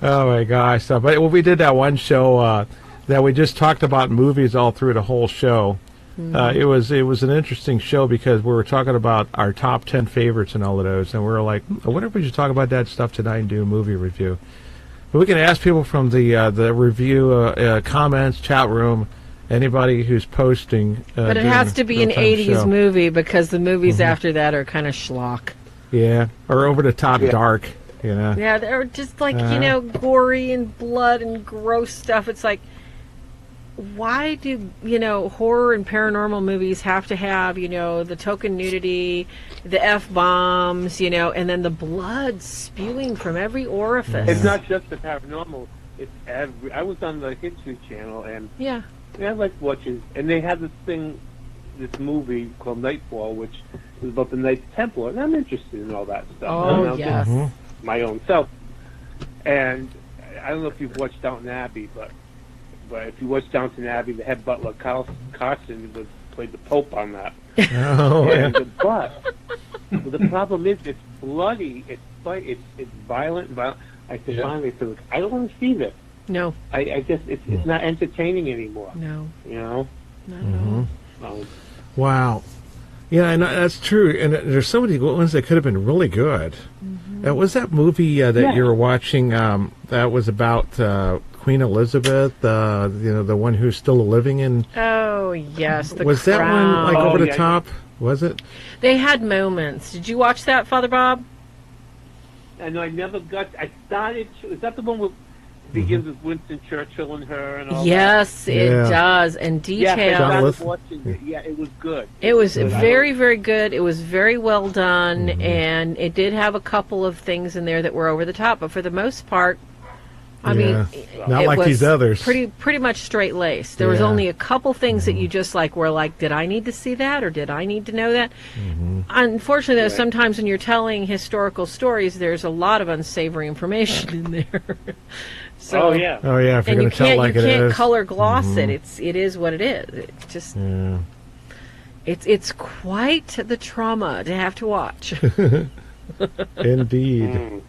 Oh my gosh! But we did that one show that we just talked about movies all through the whole show. It was an interesting show because we were talking about our top 10 favorites and all of those, and we were like, I wonder if we should talk about that stuff tonight and do a movie review. But we can ask people from the review comments, chat room, anybody who's posting. But it has to be an 80s movie because the movies after that are kind of schlock. Yeah, or over the top dark. Yeah, they're just like, gory and blood and gross stuff. It's like, why do, horror and paranormal movies have to have, the token nudity, the F-bombs, and then the blood spewing from every orifice? It's not just the paranormal. It's I was on the History Channel, and I like watching, and they had this movie called Nightfall, which is about the Knights Templar, and I'm interested in all that stuff. Oh, yes. My own self. And I don't know if you've watched Downton Abbey, but But if you watch Downton Abbey, the head butler Carson played the Pope on that. Oh, and, but the problem is, it's bloody. It's violent. I said, finally, I don't want to see this. No. I just it's not entertaining anymore. No. You know. Not at all. Wow. Yeah, and that's true. And there's so many ones that could have been really good. Was that movie that you were watching that was about Queen Elizabeth? The one who's still living in. Oh yes, the was Crown. that one like over the top? Was it? They had moments. Did you watch that, Father Bob? I know. I never got. I started. Is that the one with? Begins with Winston Churchill and her and all yes, that. It does. And detail. I was watching it. Yeah, it was good. It was very, very good. It was very well done, and it did have a couple of things in there that were over the top, but for the most part, I mean, not like these others. Pretty much straight laced. There was only a couple things that you just were like, did I need to see that, or did I need to know that? Unfortunately, though, sometimes when you're telling historical stories, there's a lot of unsavory information in there. So, if you're going to tell like it is. You can't color gloss it. It is what it is. It just it's quite the trauma to have to watch. Indeed.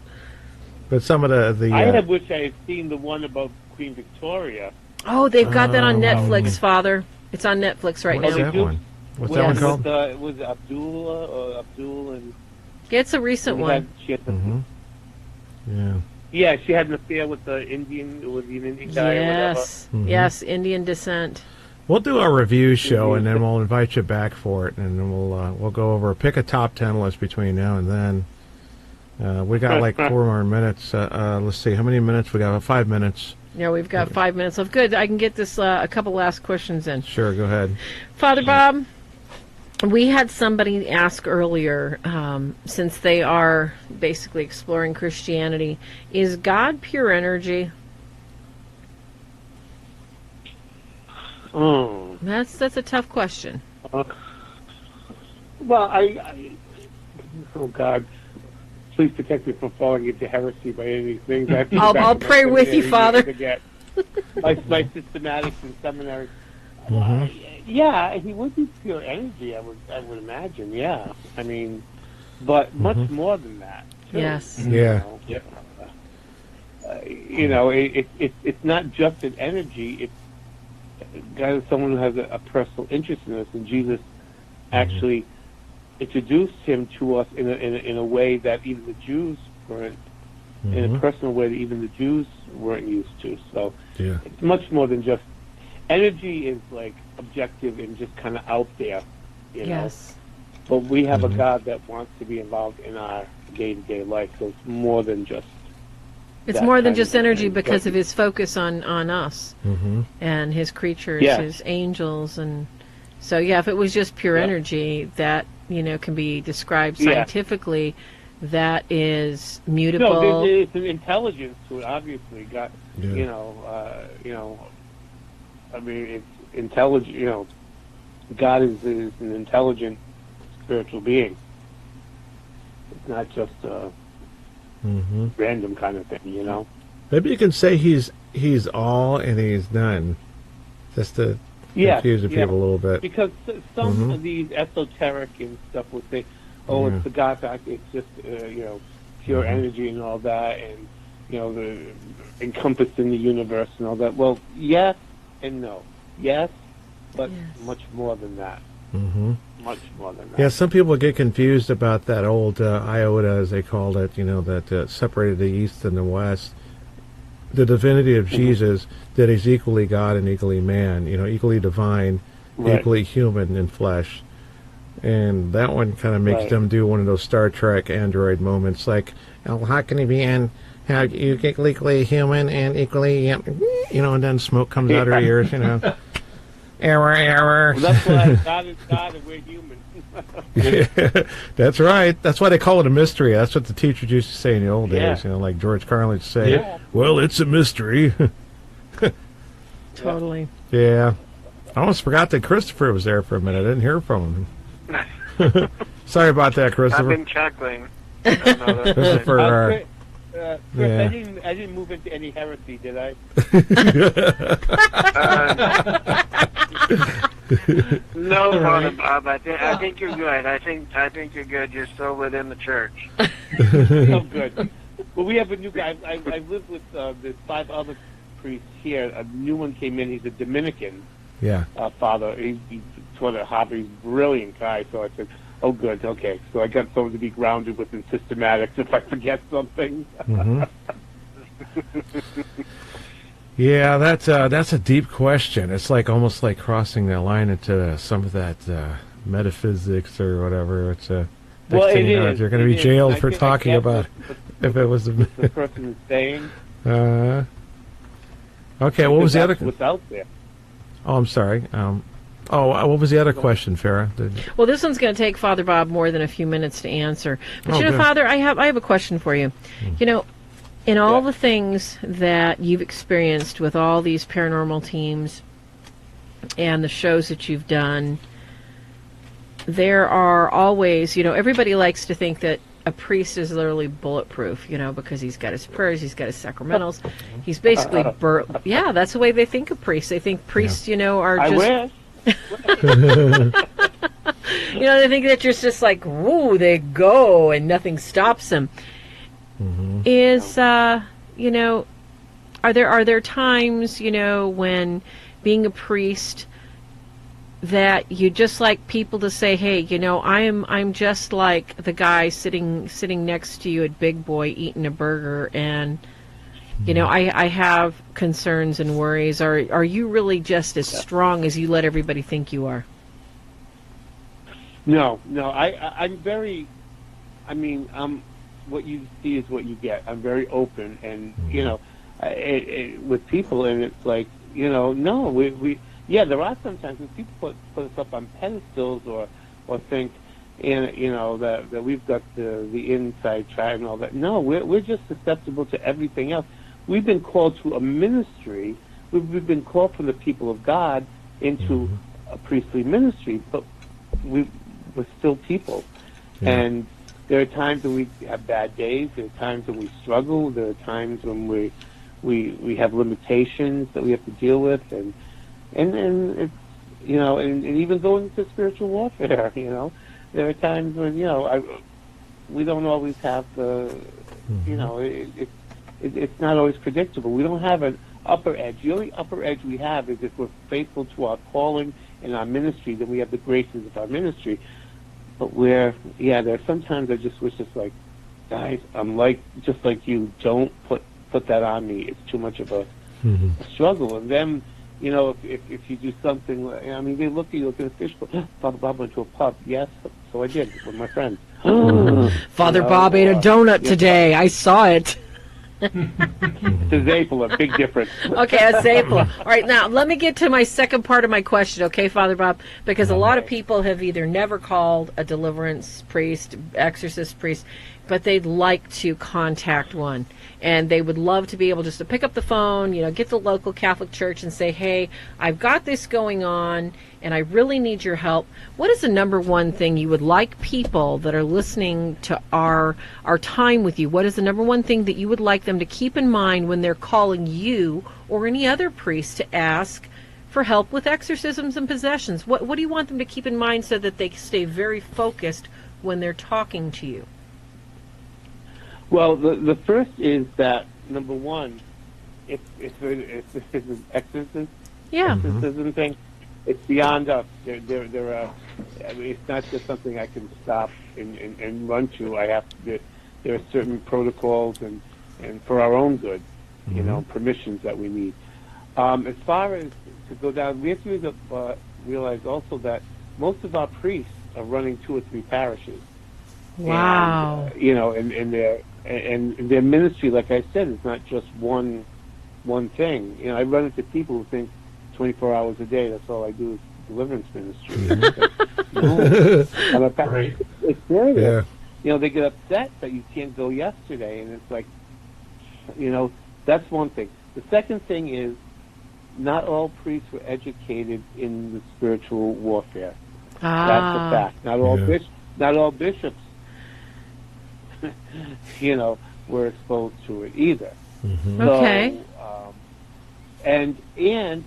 But some of the I wish I had seen the one about Queen Victoria. Oh, they've got that on Netflix, Father. It's on Netflix right now. What's that one? What's that one called? Was it Abdullah or Abdul and? Yeah, it's a recent one. Yeah, she had an affair with the Indian guy. Yes, or whatever. Yes, Indian descent. We'll do a review show, and then we'll invite you back for it, and then we'll go over, pick a top 10 list between now and then. We got like 4 more minutes. Let's see, how many minutes? We got 5 minutes. Yeah, we've got 5 minutes left. Good, I can get this a couple last questions in. Sure, go ahead. Father Bob, we had somebody ask earlier, since they are basically exploring Christianity, is God pure energy? Oh. That's a tough question. Well, oh God, please protect me from falling into heresy by any of these things. I'll pray with you, Father. My systematics and seminary. Yeah, he would be pure energy. I would imagine. Yeah, I mean, but much more than that. Too. Yes. You know, it's not just an energy. It's God is someone who has a personal interest in us, and Jesus actually introduced him to us in a way that even the Jews weren't, in a personal way that even the Jews weren't used to. So it's much more than just energy. Is like objective and just kind of out there, you know. But we have a God that wants to be involved in our day-to-day life, so it's more than just. It's more than just energy because of his focus on us and his creatures, his angels, and so if it was just pure energy that can be described scientifically, that is mutable. No, there's an intelligence to it. Obviously, God, I mean, it's intelligent. God is an intelligent spiritual being. It's not just random kind of thing, Maybe you can say he's all and he's none, just to confuse the people a little bit. Because some of these esoteric and stuff will say, it's the God factor, it's just pure energy and all that, and the encompassed in the universe and all that. Well, yes and no. Yes, but much more than that. Much more than that. Yeah, some people get confused about that old iota, as they called it, that separated the East and the West. The divinity of Jesus, that he's equally God and equally man, equally divine, equally human in flesh. And that one kind of makes them do one of those Star Trek android moments, like, how can he be how you get equally human and equally, and then smoke comes out her ears, Error. Well, that's why God is God and we're human. That's right. That's why they call it a mystery. That's what the teachers used to say in the old days, like George Carlin used to say, well, it's a mystery. Totally. Yeah. I almost forgot that Christopher was there for a minute. I didn't hear from him. Sorry about that, Christopher. I've been chuckling. Christopher, Yeah. I didn't move into any heresy, did I? No, Father Bob. I think you're good. I think you're good. You're still within the church. Oh, good. Well, we have a new guy. I live with there's 5 other priests here. A new one came in. He's a Dominican. Yeah. Father. He's taught at Harvard. He's a brilliant guy. So I said, oh, good. Okay. So I got someone to be grounded within systematics if I forget something. Mm-hmm. Yeah, that's a deep question. It's like almost like crossing the line into some of that metaphysics or whatever. It's well, it is. You're going to be jailed for talking about if it was the person is saying. Okay, what was the other? What's out there? Oh, I'm sorry. What was the other question, Farah? Well, this one's going to take Father Bob more than a few minutes to answer. But good. Father, I have a question for you. In all the things that you've experienced with all these paranormal teams and the shows that you've done, there are always, everybody likes to think that a priest is literally bulletproof, because he's got his prayers, he's got his sacramentals. He's basically, that's the way they think of priests. They think priests, are just... I wish. They think that you're just like, woo, they go and nothing stops them. Mm-hmm. Are there times, when being a priest that you just like people to say, hey, I'm just like the guy sitting next to you at Big Boy eating a burger, and I have concerns and worries. Are you really just as strong as you let everybody think you are? No, I'm very. What you see is what you get. I'm very open, and with people, and it's like no, we there are sometimes when people put us up on pedestals or think, that we've got the inside track and all that. No, we're just susceptible to everything else. We've been called to a ministry. We've been called from the people of God into a priestly ministry, but we're still people, and there are times when we have bad days. There are times when we struggle. There are times when we have limitations that we have to deal with, and it's and even going into spiritual warfare. There are times when we don't always have the it's not always predictable. We don't have an upper edge. The only upper edge we have is if we're faithful to our calling and our ministry, then we have the graces of our ministry. But there's sometimes I just wish it's like, guys, I'm just like you. Don't put that on me. It's too much of a struggle. And then, if you do something, they look at you like a fish. Father Bob went to a pub. Yes, so I did with my friends. Father Bob ate a donut today. I saw it. It's a Zapla, big difference. Okay, a Zapla. All right, now let me get to my second part of my question, okay, Father Bob? Because a lot of people have either never called a deliverance priest, exorcist priest, but they'd like to contact one. And they would love to be able just to pick up the phone, get the local Catholic church and say, hey, I've got this going on, and I really need your help. What is the number one thing you would like people that are listening to our time with you, what is the number one thing that you would like them to keep in mind when they're calling you or any other priest to ask for help with exorcisms and possessions? What do you want them to keep in mind so that they stay very focused when they're talking to you? Well, the first is that, number one, if this is an exorcism thing, it's beyond us. It's not just something I can stop and run to. There are certain protocols and for our own good, permissions that we need. As far as to go down, we have to realize also that most of our priests are running 2 or 3 parishes. Wow. And their ministry, like I said, is not just one thing. I run into people who think 24 hours a day, that's all I do is deliverance ministry. Right. It's serious. Yeah. They get upset that you can't go yesterday, and it's like, that's one thing. The second thing is, not all priests were educated in the spiritual warfare. That's a fact. Not all bishops were exposed to it either. Mm-hmm. Okay. So, and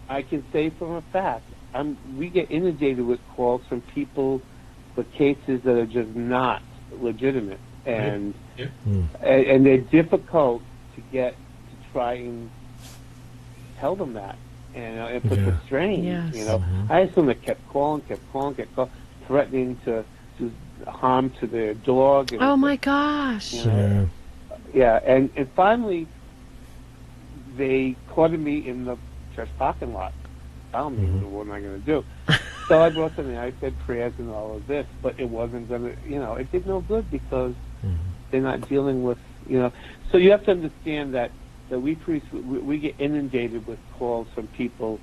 I can say from a fact, we get inundated with calls from people for cases that are just not legitimate, and and they're difficult to get to try and tell them that, and put the strain. Yes. I assume they kept calling, threatening to do harm to their dog. And, Oh my gosh. Yeah, and finally they caught me in the church parking lot. Found me. What am I going to do? So I brought something. I said prayers and all of this, but it wasn't going to. It did no good because they're not dealing with. So you have to understand that we priests we get inundated with calls from people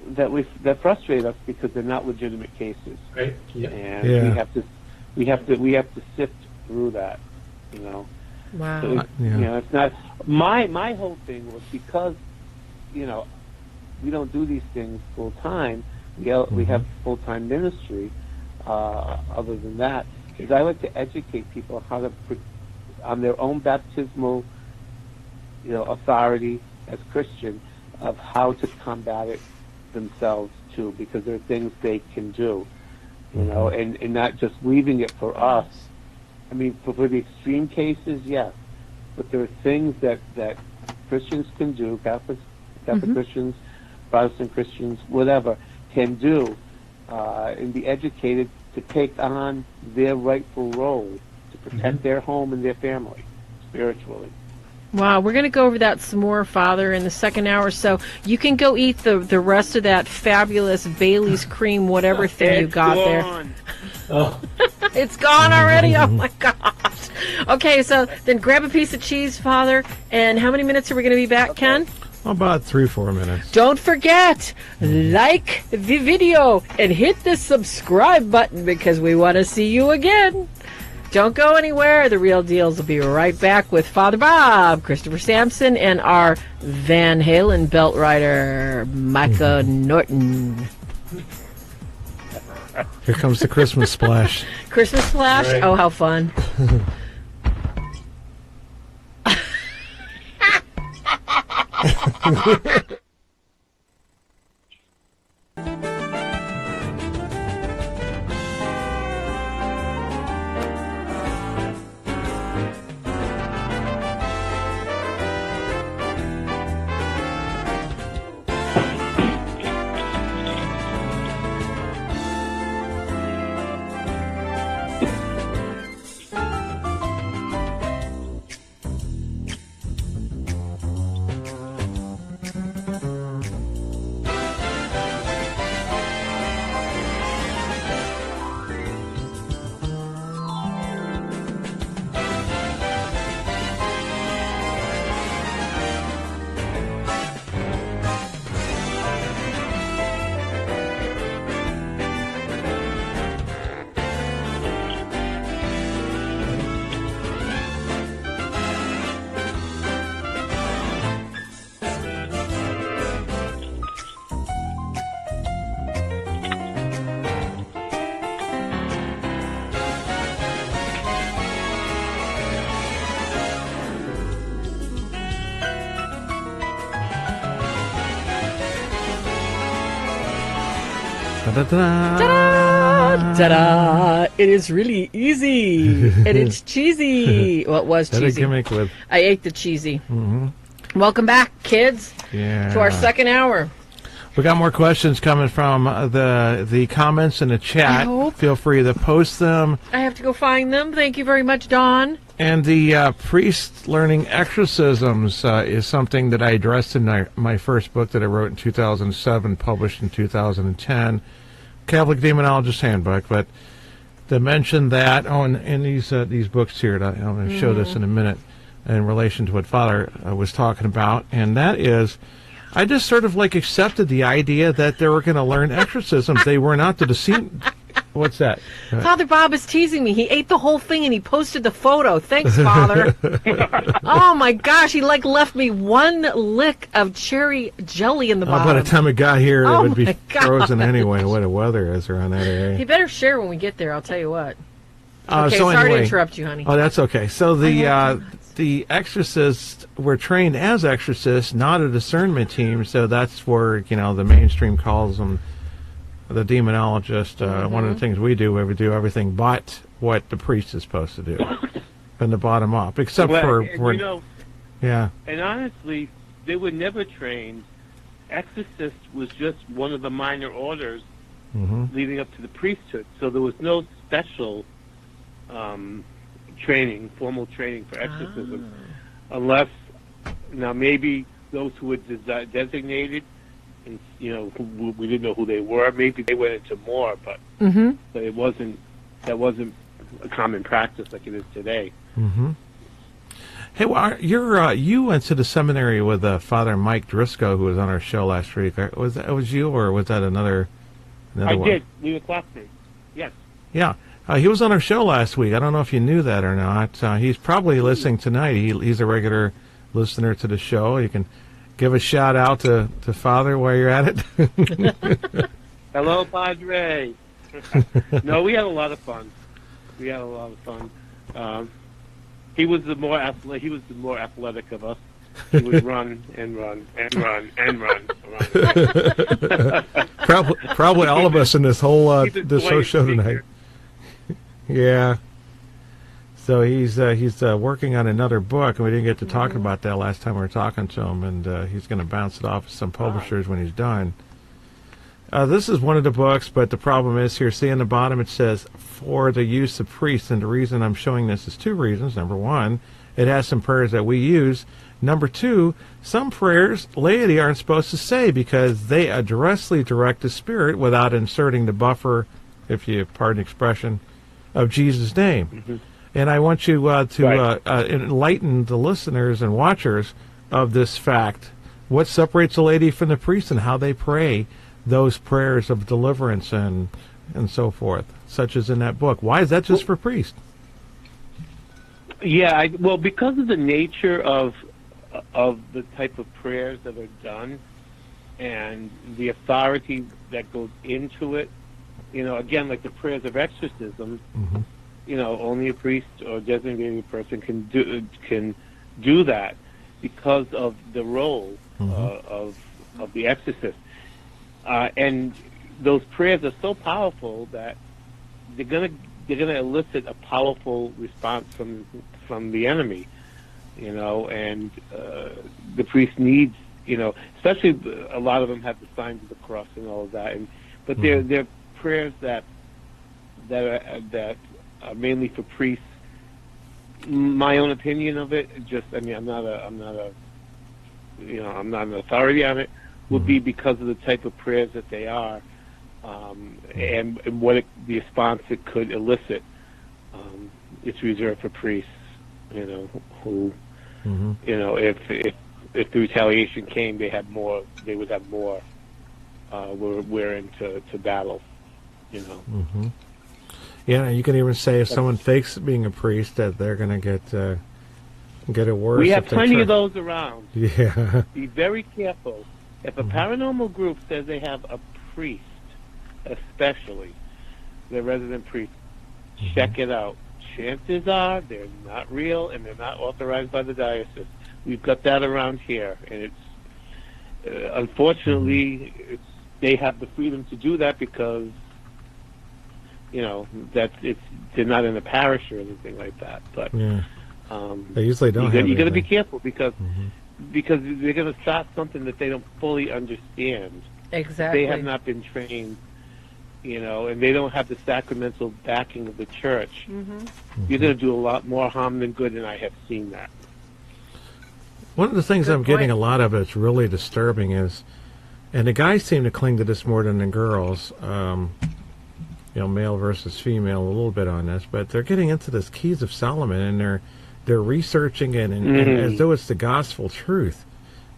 that frustrate us because they're not legitimate cases. Right. Yeah. And we have to sift through that. Wow. So it's not my whole thing was because we don't do these things full time. We have full time ministry. Other than that, is I like to educate people how to on their own baptismal authority as Christian of how to combat it themselves too, because there are things they can do, and not just leaving it for us. I mean, for the extreme cases, yes, but there are things that Christians can do, Catholic Christians, Protestant Christians, whatever, can do, and be educated to take on their rightful role to protect their home and their family spiritually. Wow, we're going to go over that some more, Father, in the second hour. So you can go eat the rest of that fabulous Bailey's cream, whatever thing you got there. Oh. It's gone already? Oh, my gosh. Okay, so then grab a piece of cheese, Father. And how many minutes are we going to be back, Ken? About 3-4 minutes. Don't forget, like the video and hit the subscribe button because we want to see you again. Don't go anywhere. The Real Deals will be right back with Father Bob, Christopher Sampson, and our Van Halen belt rider, Micah Norton. Here comes the Christmas splash. Christmas splash? Right. Oh, how fun. Da-da-da. Ta-da! Ta-da! It is really easy. And it's cheesy. Well, it was That a cheesy. gimmick with. I ate the cheesy. Welcome back, kids, to our second hour. We got more questions coming from the comments in the chat. I hope. Feel free to post them. I have to go find them. Thank you very much, Dawn. And the priest learning exorcisms is something that I addressed in my first book that I wrote in 2007, published in 2010, Catholic Demonologist Handbook. But to mention that, and these books here, I'm going to show this in a minute in relation to what Father was talking about, and that is, I just sort of like accepted the idea that they were going to learn exorcisms. They were not to deceive. What's that? Father Bob is teasing me. He ate the whole thing and he posted the photo. Thanks, Father. Oh my gosh, he left me one lick of cherry jelly in the bottom. By the time it got here, Oh it would be my God. frozen anyway. What the weather is around that area. He better share when we get there, I'll tell you what. Okay, so sorry anyway, to interrupt you, honey. Oh, that's okay. So the exorcists were trained as exorcists, not a discernment team. So that's where the mainstream calls them the demonologist. One of the things we do everything but what the priest is supposed to do, from the bottom up, except for yeah. And honestly, they were never trained. Exorcist was just one of the minor orders leading up to the priesthood. So there was no special formal training for exorcism, unless now maybe those who were designated, and we didn't know who they were. Maybe they went into more, but that wasn't a common practice like it is today. Hey, well, you went to the seminary with Father Mike Driscoll, who was on our show last week. Was you, or was that another I one? did. We were classmates. Yes. Yeah. He was on our show last week. I don't know if you knew that or not. He's probably listening tonight. He's a regular listener to the show. You can give a shout out to Father while you're at it. Hello, Padre. No, we had a lot of fun. He was the more athletic of us. He would run and run and run and run. Probably all of us in this whole show tonight. Yeah. So he's working on another book, and we didn't get to talk about that last time we were talking to him, and he's going to bounce it off to some publishers when he's done. This is one of the books, but the problem is here, see in the bottom it says, for the use of priests, and the reason I'm showing this is two reasons. Number one, it has some prayers that we use. Number two, some prayers laity aren't supposed to say because they directly direct the spirit without inserting the buffer, if you pardon the expression, of Jesus' name. And I want you to enlighten the listeners and watchers of this fact. What separates a laity from the priest and how they pray those prayers of deliverance and so forth, such as in that book. Why is that just for priests? Yeah, well, because of the nature of the type of prayers that are done and the authority that goes into it, again, like the prayers of exorcism, only a priest or designated person can do that because of the role of the exorcist. And those prayers are so powerful that they're gonna elicit a powerful response from the enemy, and the priest needs, especially a lot of them have the signs of the cross and all of that, but they're prayers that are mainly for priests. My own opinion of it, I'm not an authority on it, would be because of the type of prayers that they are, and what the response it could elicit. It's reserved for priests, who, if the retaliation came, they would have more. We're into battle, Yeah, you can even say if someone fakes being a priest that they're going to get it worse. We have plenty of those around. Yeah. Be very careful. If a paranormal group says they have a priest, especially their resident priest, check it out. Chances are they're not real and they're not authorized by the diocese. We've got that around here, and it's unfortunately they have the freedom to do that because they're not in a parish or anything like that. But they usually don't. You got to be careful because they're going to start something that they don't fully understand. Exactly. They have not been trained, and they don't have the sacramental backing of the church. You're going to do a lot more harm than good, and I have seen that. One of the things I'm getting a lot of that's really disturbing is, and the guys seem to cling to this more than the girls, male versus female, a little bit on this, but they're getting into this Keys of Solomon, and they're researching it and as though it's the gospel truth.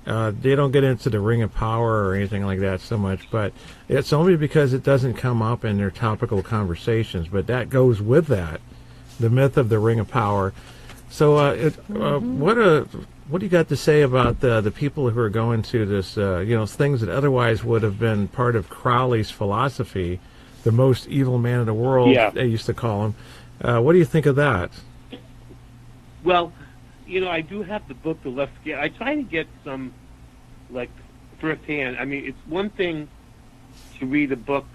They don't get into the Ring of Power or anything like that so much, but it's only because it doesn't come up in their topical conversations. But that goes with that, the myth of the Ring of Power. So, what do you got to say about the people who are going to this? Things that otherwise would have been part of Crowley's philosophy, the most evil man in the world, they used to call him. What do you think of that? Well, I do have the book, The Left Scare. I try to get some, like, firsthand. I mean, it's one thing to read a book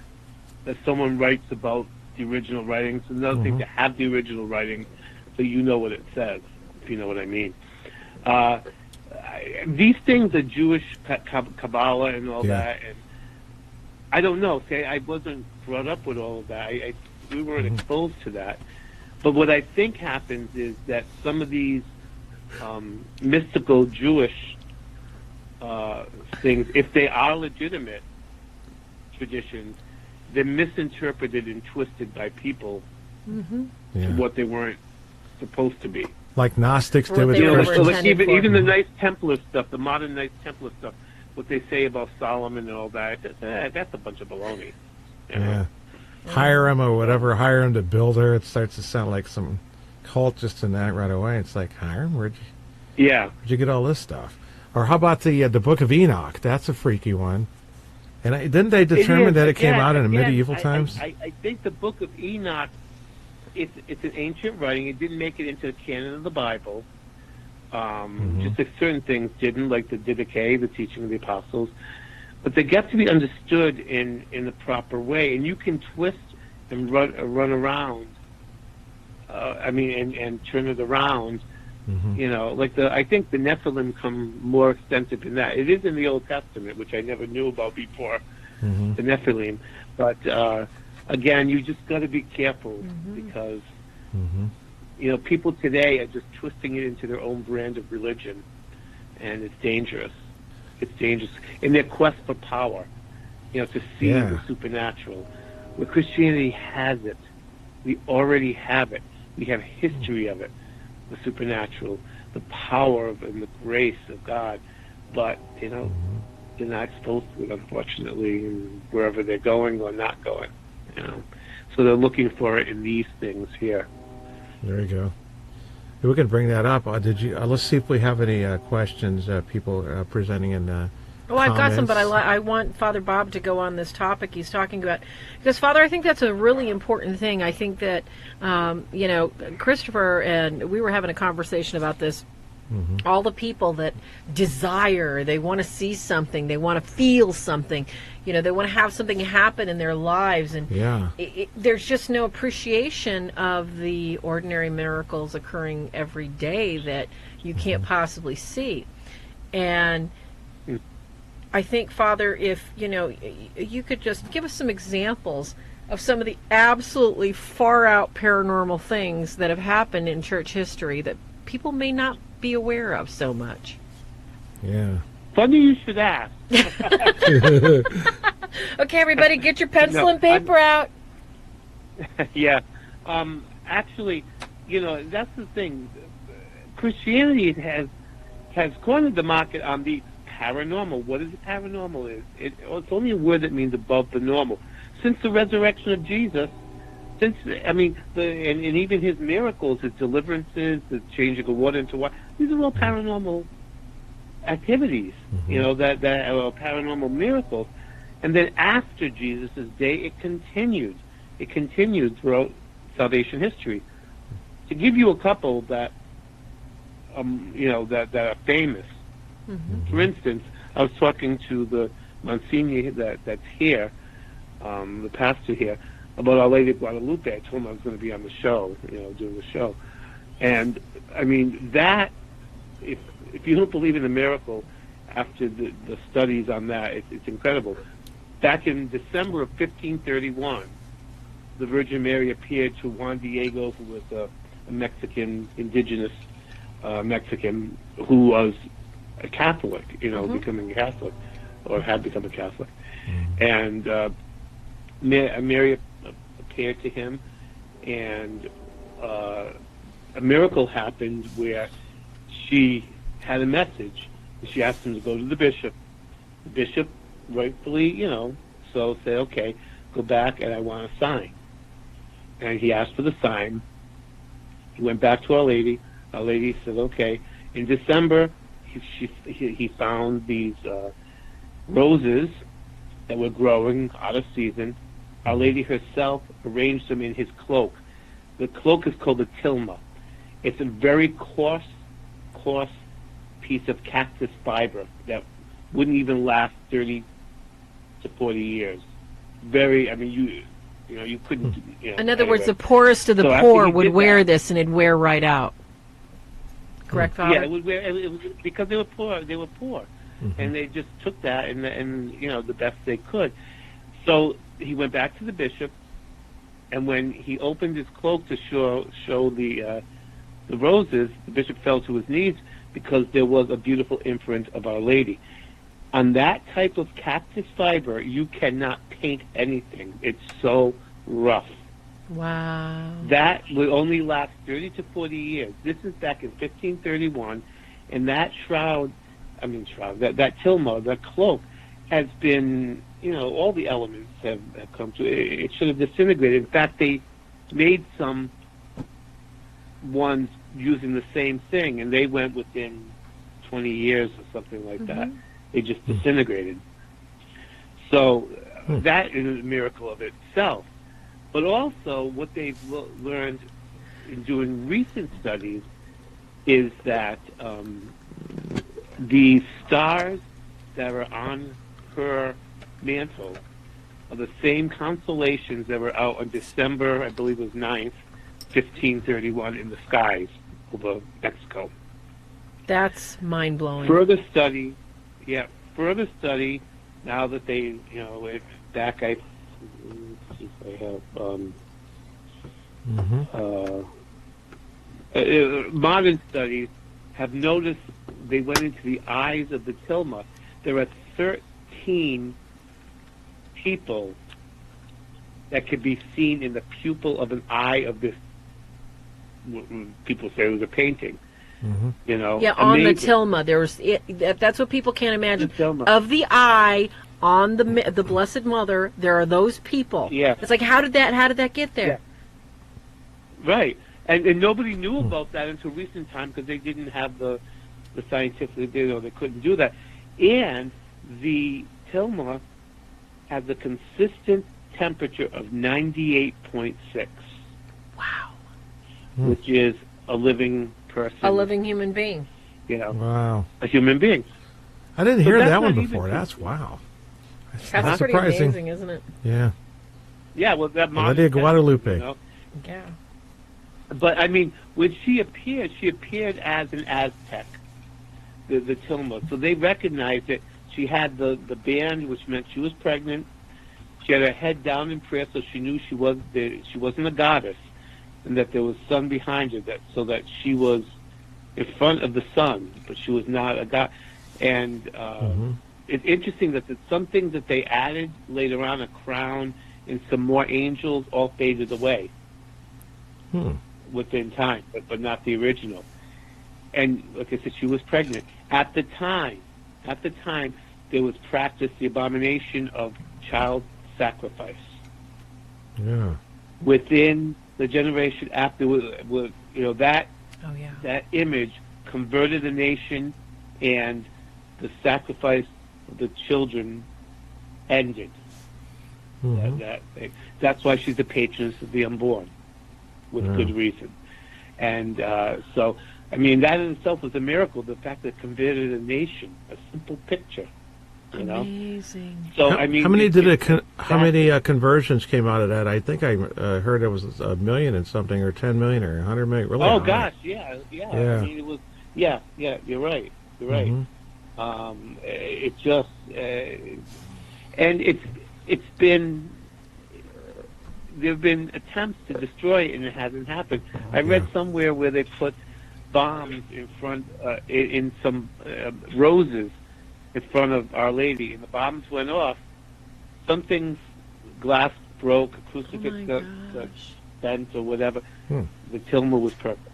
that someone writes about the original writings. Another thing to have the original writing so you know what it says, if you know what I mean. These things are Jewish Kabbalah and all that, and I don't know. See, I wasn't brought up with all of that. We weren't exposed to that. But what I think happens is that some of these mystical Jewish things, if they are legitimate traditions, they're misinterpreted and twisted by people to what they weren't supposed to be. Like Gnostics did with so like even the Knights Templar stuff, the modern Knights Templar stuff, what they say about Solomon and all that, that's a bunch of baloney. Yeah. Hire him or whatever, hire him to build her. It starts to sound like some cultist in that right away. It's like, hire him? Where'd you get all this stuff? Or how about the Book of Enoch? That's a freaky one. And didn't they determine that it came out in the medieval times? I think the Book of Enoch, it's an ancient writing. It didn't make it into the canon of the Bible. Just like certain things didn't, like the Didache, the teaching of the apostles. But they get to be understood in the proper way. And you can twist and run around, and turn it around. I think the Nephilim come more extensive than that. It is in the Old Testament, which I never knew about before, the Nephilim. But again, you just got to be careful because people today are just twisting it into their own brand of religion, and it's dangerous. It's dangerous in their quest for power, to see the supernatural. Where Christianity has it, we already have it. We have history of it. The supernatural, the power of and the grace of God, but they're not exposed to it, unfortunately, wherever they're going or not going. So they're looking for it in these things here. There you go. We can bring that up. Let's see if we have any questions. People presenting in. I've got some, but I want Father Bob to go on this topic he's talking about. Because, Father, I think that's a really important thing. I think that, Christopher and we were having a conversation about this. All the people that desire, they want to see something, they want to feel something, they want to have something happen in their lives. And there's just no appreciation of the ordinary miracles occurring every day that you can't possibly see. And I think, Father, if, you could just give us some examples of some of the absolutely far-out paranormal things that have happened in church history that people may not be aware of so much. Yeah. Funny you should ask. Okay, everybody, get your pencil and paper out. Yeah. Actually, that's the thing. Christianity has cornered the market on the paranormal. What is the paranormal? It's only a word that means above the normal. Since the resurrection of Jesus, and even his miracles, his deliverances, the changing of water into wine, these are all paranormal activities, that are paranormal miracles. And then after Jesus' day, it continued. It continued throughout salvation history. To give you a couple that, that are famous. For instance, I was talking to the Monsignor that's here, the pastor here, about Our Lady of Guadalupe. I told him I was going to be on the show, doing the show. And, that, if you don't believe in the miracle, after the studies on that, it's incredible. Back in December of 1531, the Virgin Mary appeared to Juan Diego, who was a Mexican, indigenous Mexican, who was a Catholic, becoming a Catholic, or had become a Catholic. And Mary appeared to him, and a miracle happened where she had a message. She asked him to go to the bishop. The bishop, rightfully, so said, okay, go back and I want a sign. And he asked for the sign. He went back to Our Lady. Our Lady said, okay. In December, he found these roses that were growing out of season. Our Lady herself arranged them in his cloak. The cloak is called a tilma. It's a very coarse piece of cactus fiber that wouldn't even last 30 to 40 years. You couldn't. In other words, the poorest of the poor would wear this, and it'd wear right out. Correct, Father? Yeah, it was because they were poor. They were poor, and they just took that and the best they could. So he went back to the bishop, and when he opened his cloak to show the roses, the bishop fell to his knees because there was a beautiful imprint of Our Lady. On that type of cactus fiber, you cannot paint anything. It's so rough. Wow. That would only last 30 to 40 years. This is back in 1531, and that that tilma, that cloak, has been, all the elements have come to it. It should have disintegrated. In fact, they made some ones using the same thing, and they went within 20 years or something like that. They just disintegrated. So that is a miracle of itself. But also, what they've learned in doing recent studies is that the stars that are on her mantle are the same constellations that were out on December, I believe it was 9th, 1531, in the skies over Mexico. That's mind-blowing. Further study, now that they, back, let's see if I have, modern studies have noticed they went into the eyes of the tilma. There are 13 people that could be seen in the pupil of an eye of this. People say it was a painting. Yeah, on the tilma, that's what people can't imagine. Of the eye on the Blessed Mother, there are those people. Yeah, it's like how did that get there? Yeah. Right, and nobody knew about that until recent time because they didn't have the scientific, they couldn't do that. And the tilma has a consistent temperature of 98.6. Wow. Which is a living person. A living human being. Wow. A human being. I didn't hear that one before. That's wow. That's pretty surprising. Amazing, isn't it? Yeah. Yeah, well, that Lady of Guadalupe. Yeah. But, when she appeared as an Aztec, the tilma. So they recognized that she had the band, which meant she was pregnant. She had her head down in prayer, so she knew she wasn't a goddess, and that there was sun behind her, so that she was in front of the sun, but she was not a god. And it's interesting that some things that they added later on, a crown and some more angels, all faded away within time, but not the original. And like I said, she was pregnant. At the time, there was practiced the abomination of child sacrifice. Yeah. Within the generation after, that image converted the nation, and the sacrifice of the children ended. That's why she's the patroness of the unborn, with good reason. And so, that in itself was a miracle. The fact that it converted a nation, a simple picture. Amazing. So how many conversions came out of that? I think I heard it was 1 million and something, or 10 million, or 100 million. Really? Oh gosh, yeah. It was. Yeah. You're right. It just and it's been. There have been attempts to destroy it, and it hasn't happened. I read somewhere where they put bombs in front in some roses in front of Our Lady, and the bombs went off. Something's glass broke, a crucifix got bent or whatever. The tilma was perfect.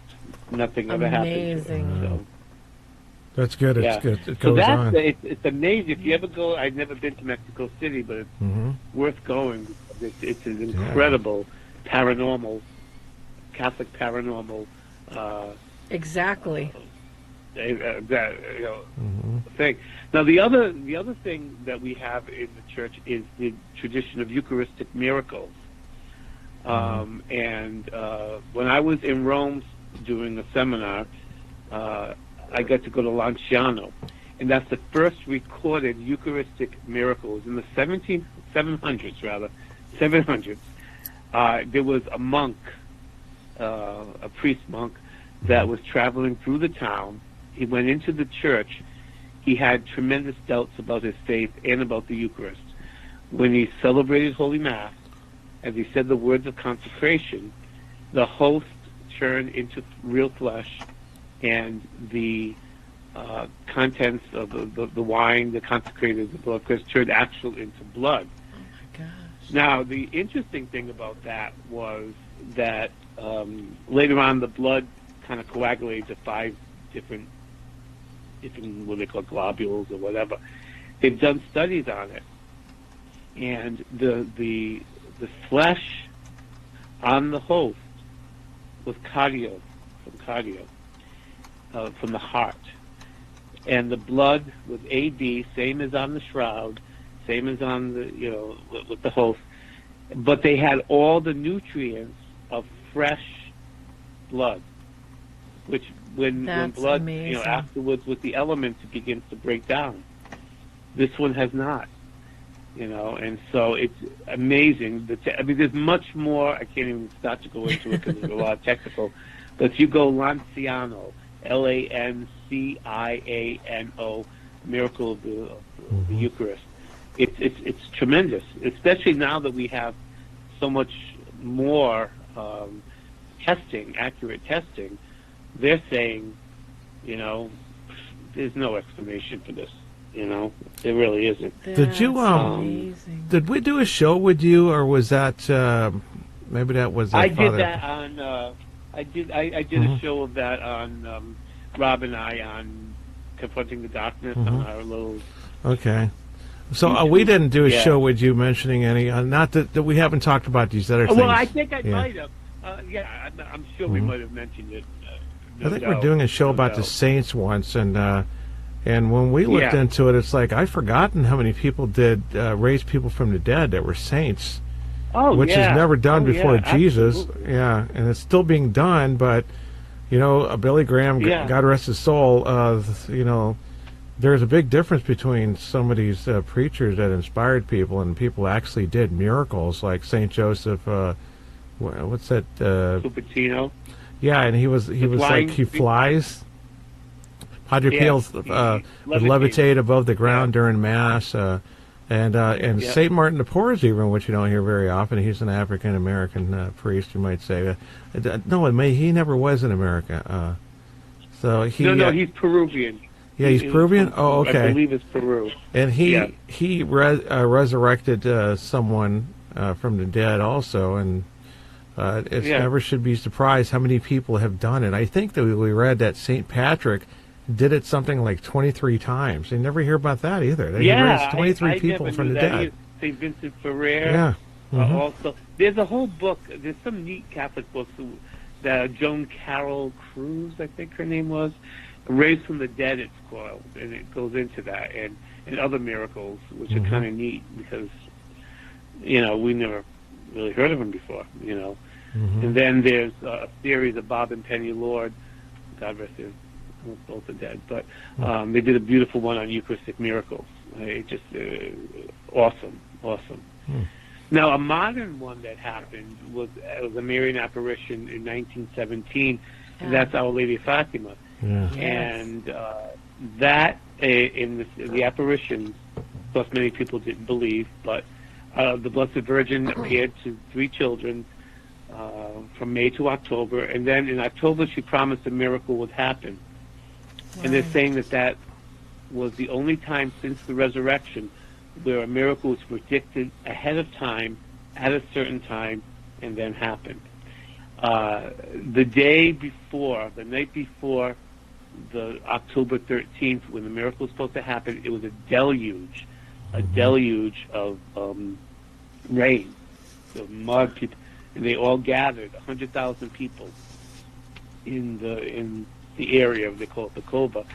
Nothing ever happened to it. So. That's good. It's good. It so goes on. It's amazing. If you ever go, I've never been to Mexico City, but it's worth going. It's an incredible paranormal, Catholic paranormal. Exactly. Thing. Now the other thing that we have in the church is the tradition of Eucharistic miracles. And when I was in Rome doing a seminar, I got to go to Lanciano, and that's the first recorded Eucharistic miracles in the 700s. There was a monk, a priest monk, that was traveling through the town. He went into the church. He had tremendous doubts about his faith and about the Eucharist. When he celebrated Holy Mass, as he said the words of consecration, the host turned into real flesh, and the contents of the wine, the consecrated blood, turned actual into blood. Oh my gosh! Now, the interesting thing about that was that later on, the blood kind of coagulated to 5 different what they call globules or whatever. They've done studies on it, and the flesh on the host was cardio, from the heart, and the blood was AB, same as on the shroud, same as on the with the host, but they had all the nutrients of fresh blood, which when blood afterwards with the elements it begins to break down. This one has not. And so it's amazing. There's much more. I can't even start to go into it because it's a lot of technical. But if you go Lanciano, Lanciano, miracle of the Eucharist, it's tremendous. Especially now that we have so much more accurate testing. They're saying, there's no explanation for this. There really isn't. Did you did we do a show with you, or was that maybe that was? I did that on. I did a show of that on Rob and I on Confronting the Darkness on our little. Okay. So we didn't do a show with you mentioning any. Not that we haven't talked about these other things. Well, I think I might have. I'm sure we might have mentioned it. I think we're doing a show about the saints once, and when we looked into it, it's like I've forgotten how many people did raise people from the dead that were saints, which is never done before Jesus. Absolutely. Yeah, and it's still being done, but Billy Graham, God rest his soul. There's a big difference between some of these preachers that inspired people and people actually did miracles, like Saint Joseph. What's that? Cupertino. Yeah, and he was like he flies. Padre Pio would levitate above the ground during Mass, and Saint Martin de Porres, even, which you don't hear very often. He's an African American priest, you might say. He never was in America. So he he's Peruvian. Yeah, he's Peruvian. Oh, okay. I believe it's Peru. And he resurrected someone from the dead also, and it never should be surprised how many people have done it. I think that we read that St. Patrick did it something like 23 times. You never hear about that either. He raised 23 people from the dead. St. Vincent Ferrer. Yeah. Also, there's a whole book. There's some neat Catholic books that Joan Carol Cruz, I think her name was, Raised from the Dead, it's called, and it goes into that and other miracles, which are kind of neat because we never really heard of them before. And then there's a series of Bob and Penny Lord, God rest their both are dead, but they did a beautiful one on Eucharistic miracles. Just awesome. Now, a modern one that happened was a Marian apparition in 1917, and that's Our Lady of Fatima. Yeah. And that, in the apparitions, plus many people didn't believe, but the Blessed Virgin appeared to 3 children from May to October, and then in October she promised a miracle would happen. Wow. And they're saying that was the only time since the resurrection where a miracle was predicted ahead of time, at a certain time, and then happened. The night before the October 13th, when the miracle was supposed to happen, it was a deluge of rain, of mud, people, and they all gathered, 100,000 people in the area, they call it the Cova,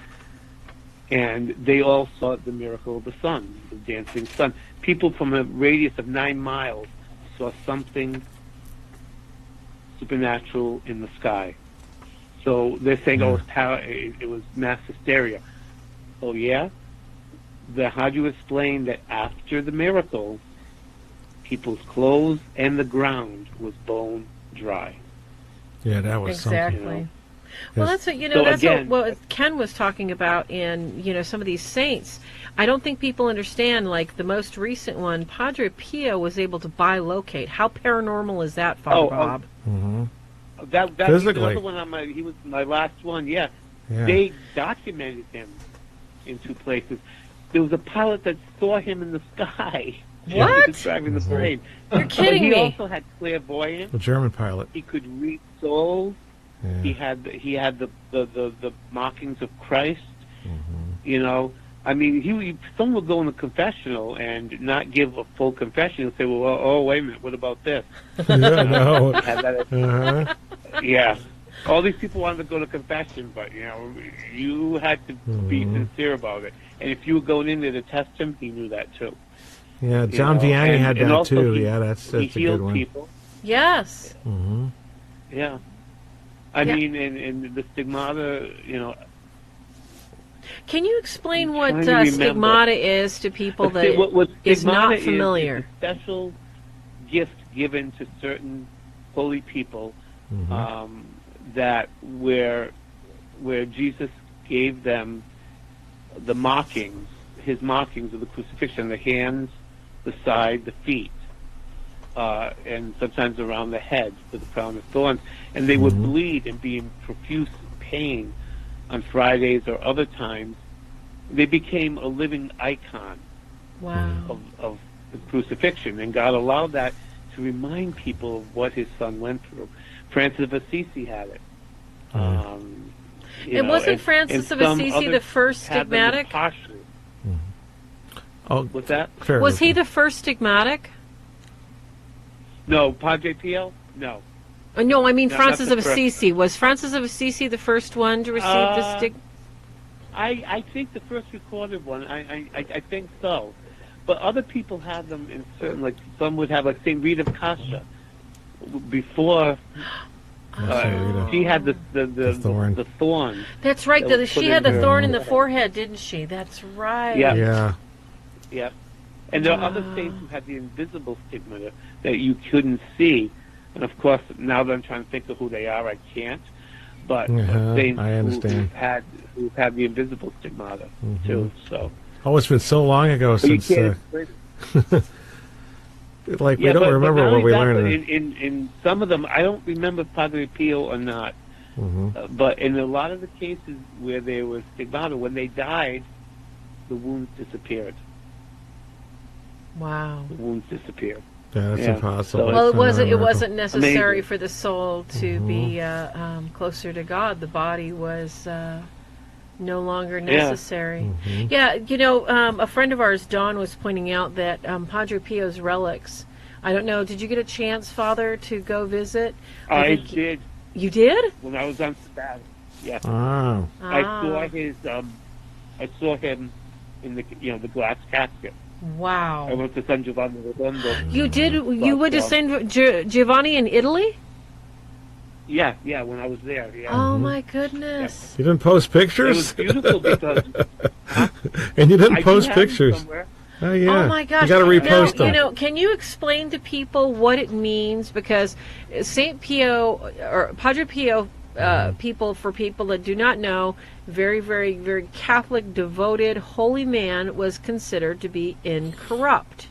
and they all saw the miracle of the sun, the dancing sun. People from a radius of 9 miles saw something supernatural in the sky. So they're saying, it was mass hysteria. Oh, yeah? Then how do you explain that after the miracle, people's clothes and the ground was bone dry? Yeah, that was exactly. something. You know? Well, that's what that's again, what Ken was talking about in some of these saints. I don't think people understand. Like the most recent one, Padre Pio was able to bilocate. How paranormal is that, Father Bob? Mm-hmm. That's Physically. another one he was my last one. Yeah, they documented him in 2 places. There was a pilot that saw him in the sky. What? He was driving the plane. You're kidding he me. also had clairvoyance. A German pilot. He could read souls. Yeah. He had the markings of Christ. Mm-hmm. You know, I mean, someone would go in the confessional and not give a full confession and say, "Well, oh, wait a minute, what about this?" Yeah, no. Yeah, all these people wanted to go to confession, but you had to be sincere about it. And if you were going in there to test him, he knew that too. Yeah, John Vianney had that too. That's a good one. People. Yes. Mm-hmm. Yeah. I mean, and the stigmata, Can you explain what stigmata is to people that is not familiar? Is a special gift given to certain holy people that where Jesus gave them the markings, his markings of the crucifixion, the hands, the side, the feet. And sometimes around the head for the crown of thorns, and they would bleed and be in profuse pain on Fridays or other times. They became a living icon of the crucifixion, and God allowed that to remind people of what his son went through. Francis of Assisi had it. It wasn't Francis of Assisi the first stigmatic? Oh, what's that? Was he the first stigmatic? No, Padre Pio? No. No, I mean Francis of Assisi. Was Francis of Assisi the first one to receive the stig? I think the first recorded one. I think so. But other people had them in certain, like some would have, like St. Rita of Cascia. Before she had the thorn. That's right. She had the thorn in the forehead, didn't she? That's right. Yeah. And there are other saints who had the invisible stigmata that you couldn't see. And of course, now that I'm trying to think of who they are, I can't. But saints who had the invisible stigmata too. So. Oh, it's been so long ago since. We don't remember what we learned. In some of them, I don't remember Padre Pio or not. But in a lot of the cases where there was stigmata, when they died, the wounds disappeared. Wow. The wounds disappeared. Yeah, that's impossible. Well, it wasn't necessary for the soul to be closer to God. The body was no longer necessary. Yeah, a friend of ours, Dawn, was pointing out that Padre Pio's relics. I don't know. Did you get a chance, Father, to go visit? I did. You did? When I was on sabbatical. Yeah. Oh. I saw his. I saw him in the glass casket. Wow. I went to San Giovanni Redondo. You did? You went to San Giovanni in Italy? Yeah, when I was there. Yeah. Oh, my goodness. You didn't post pictures? It was beautiful because... And you didn't post pictures. Oh, yeah. Oh, my gosh. You got to repost them. Can you explain to people what it means? Because St. Pio, or Padre Pio, for people that do not know, very, very, very Catholic, devoted, holy man, was considered to be incorrupt.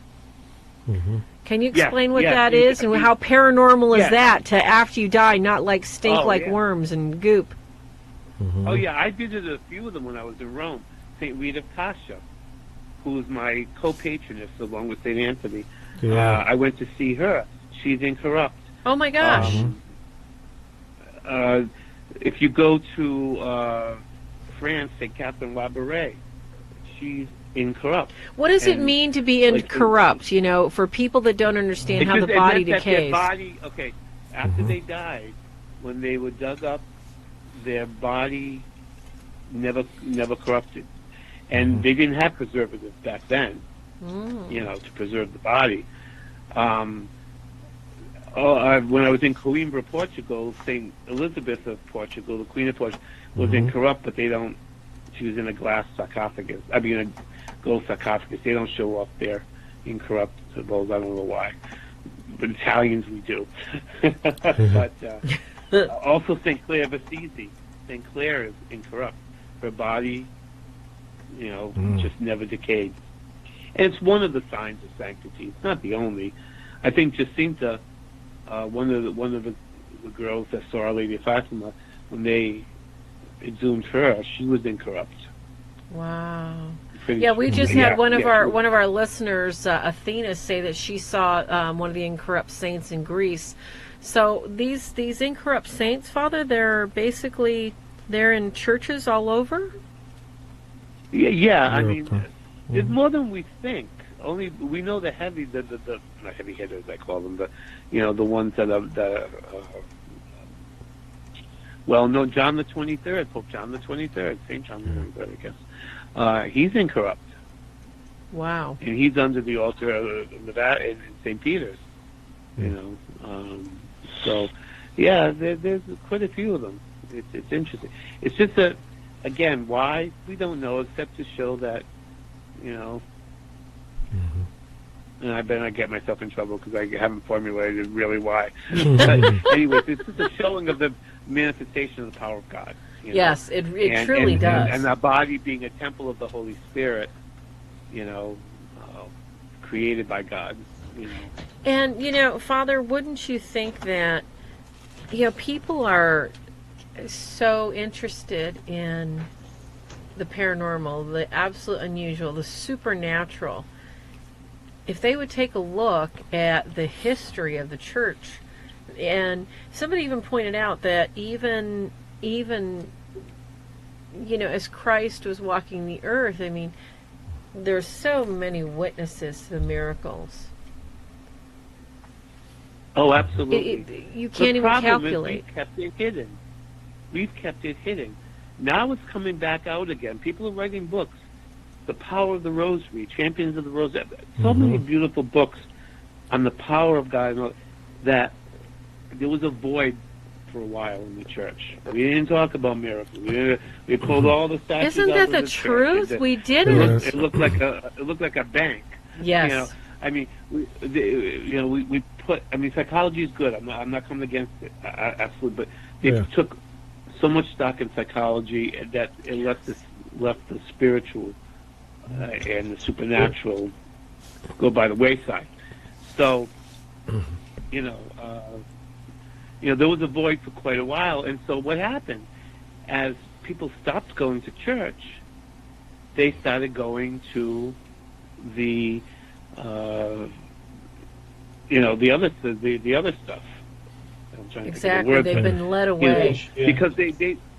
Can you explain what that is and how paranormal is that to after you die not stink like worms and goop? Oh yeah, I visited a few of them when I was in Rome. St. Rita of Cascia, who was my co-patroness along with St. Anthony. I went to see her. She's incorrupt. Oh my gosh. If you go to France, St. Catherine Labouré, she's incorrupt. What does it mean to be incorrupt? For people that don't understand how the body decays. After they died, when they were dug up, their body never corrupted, and they didn't have preservatives back then. To preserve the body. When I was in Coimbra, Portugal, Saint Elizabeth of Portugal, the Queen of Portugal, was Incorrupt, but they don't. She was in a glass sarcophagus. I mean, a gold sarcophagus. They don't show off their Incorruptibles. I don't know why, but Italians we do. But also Saint Clare of Assisi. Saint Clare is Incorrupt. Her body, just never decayed. And it's one of the signs of sanctity. It's not the only. I think Jacinta, one of the girls that saw Our Lady of Fatima, when they exhumed her, she was Incorrupt. Wow. Yeah, we just had one of our listeners, Athena, say that she saw one of the Incorrupt saints in Greece. So these Incorrupt saints, Father, they're in churches all over? Yeah. I mean, there's more than we think. Only we know the not heavy hitters, I call them, the ones that are no, John the 23rd, Pope John the 23rd, Saint John the 23rd, I guess. He's Incorrupt. Wow. And he's under the altar of in St. Peter's. So yeah, there's quite a few of them. It's interesting. It's just that, again, why we don't know, except to show that, and I better not get myself in trouble because I haven't formulated really why. But anyways, it's just a showing of the manifestation of the power of God. Yes, it truly does. And the body being a temple of the Holy Spirit, created by God. And, Father, wouldn't you think that, people are so interested in the paranormal, the absolute unusual, the supernatural. If they would take a look at the history of the church, and somebody even pointed out that even as Christ was walking the earth, I mean, there's so many witnesses to the miracles. Oh, absolutely. You can't even calculate. We've kept it hidden. Now it's coming back out again. People are writing books. The Power of the Rosary, Champions of the Rosary. So many beautiful books on the power of God. That there was a void for a while in the church. We didn't talk about miracles. We pulled all the statues. Isn't that out of the truth? We did it. It looked like a bank. Yes. I mean, we put. I mean, psychology is good. I'm not coming against it, absolutely. But they took so much stock in psychology that it left the spiritual and the supernatural go by the wayside. So, there was a void for quite a while. And so what happened? As people stopped going to church, they started going to the other stuff. Exactly, they've been led away. Because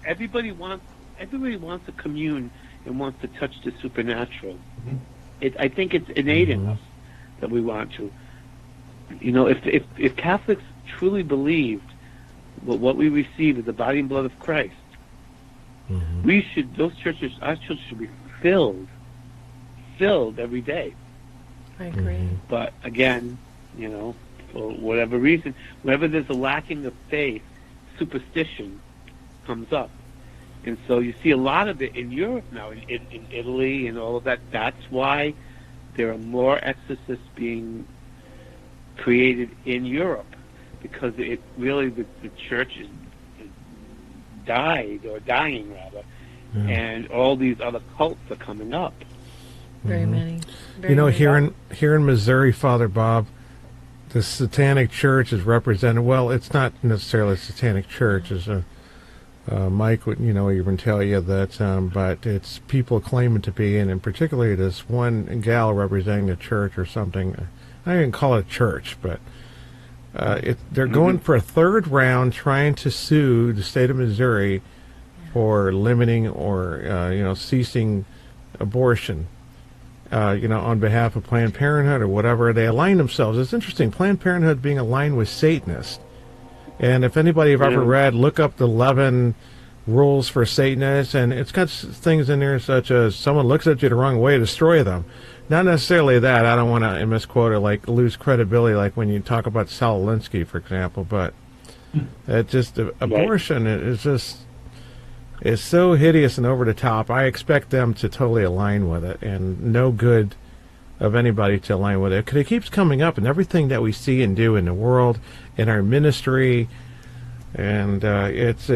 everybody wants to commune and wants to touch the supernatural. I think it's innate in us that we want to. If Catholics truly believed what we receive is the body and blood of Christ, our churches should be filled every day. I agree. But again, for whatever reason, whenever there's a lacking of faith, superstition comes up. And so you see a lot of it in Europe now, in Italy and all of that. That's why there are more exorcists being created in Europe, because it really, the church is dying, rather, and all these other cults are coming up. Very many. Here in Missouri, Father Bob, the Satanic Church is represented. Well, it's not necessarily a Satanic Church. It's Mike would, even tell you that, but it's people claiming to be, and in particular this one gal representing the church or something. I didn't call it a church, but they're going for a third round trying to sue the state of Missouri for limiting or, ceasing abortion. On behalf of Planned Parenthood or whatever. They align themselves. It's interesting, Planned Parenthood being aligned with Satanists. And if anybody have ever read, look up the 11 rules for Satanists, and it's got things in there such as someone looks at you the wrong way, destroy them. not necessarily that. I don't want to misquote or like lose credibility, like when you talk about Saul Alinsky, for example. But it just abortion is just is so hideous and over the top. I expect them to totally align with it, and no good of anybody to align with it, because it keeps coming up in everything that we see and do in the world, in our ministry. And it's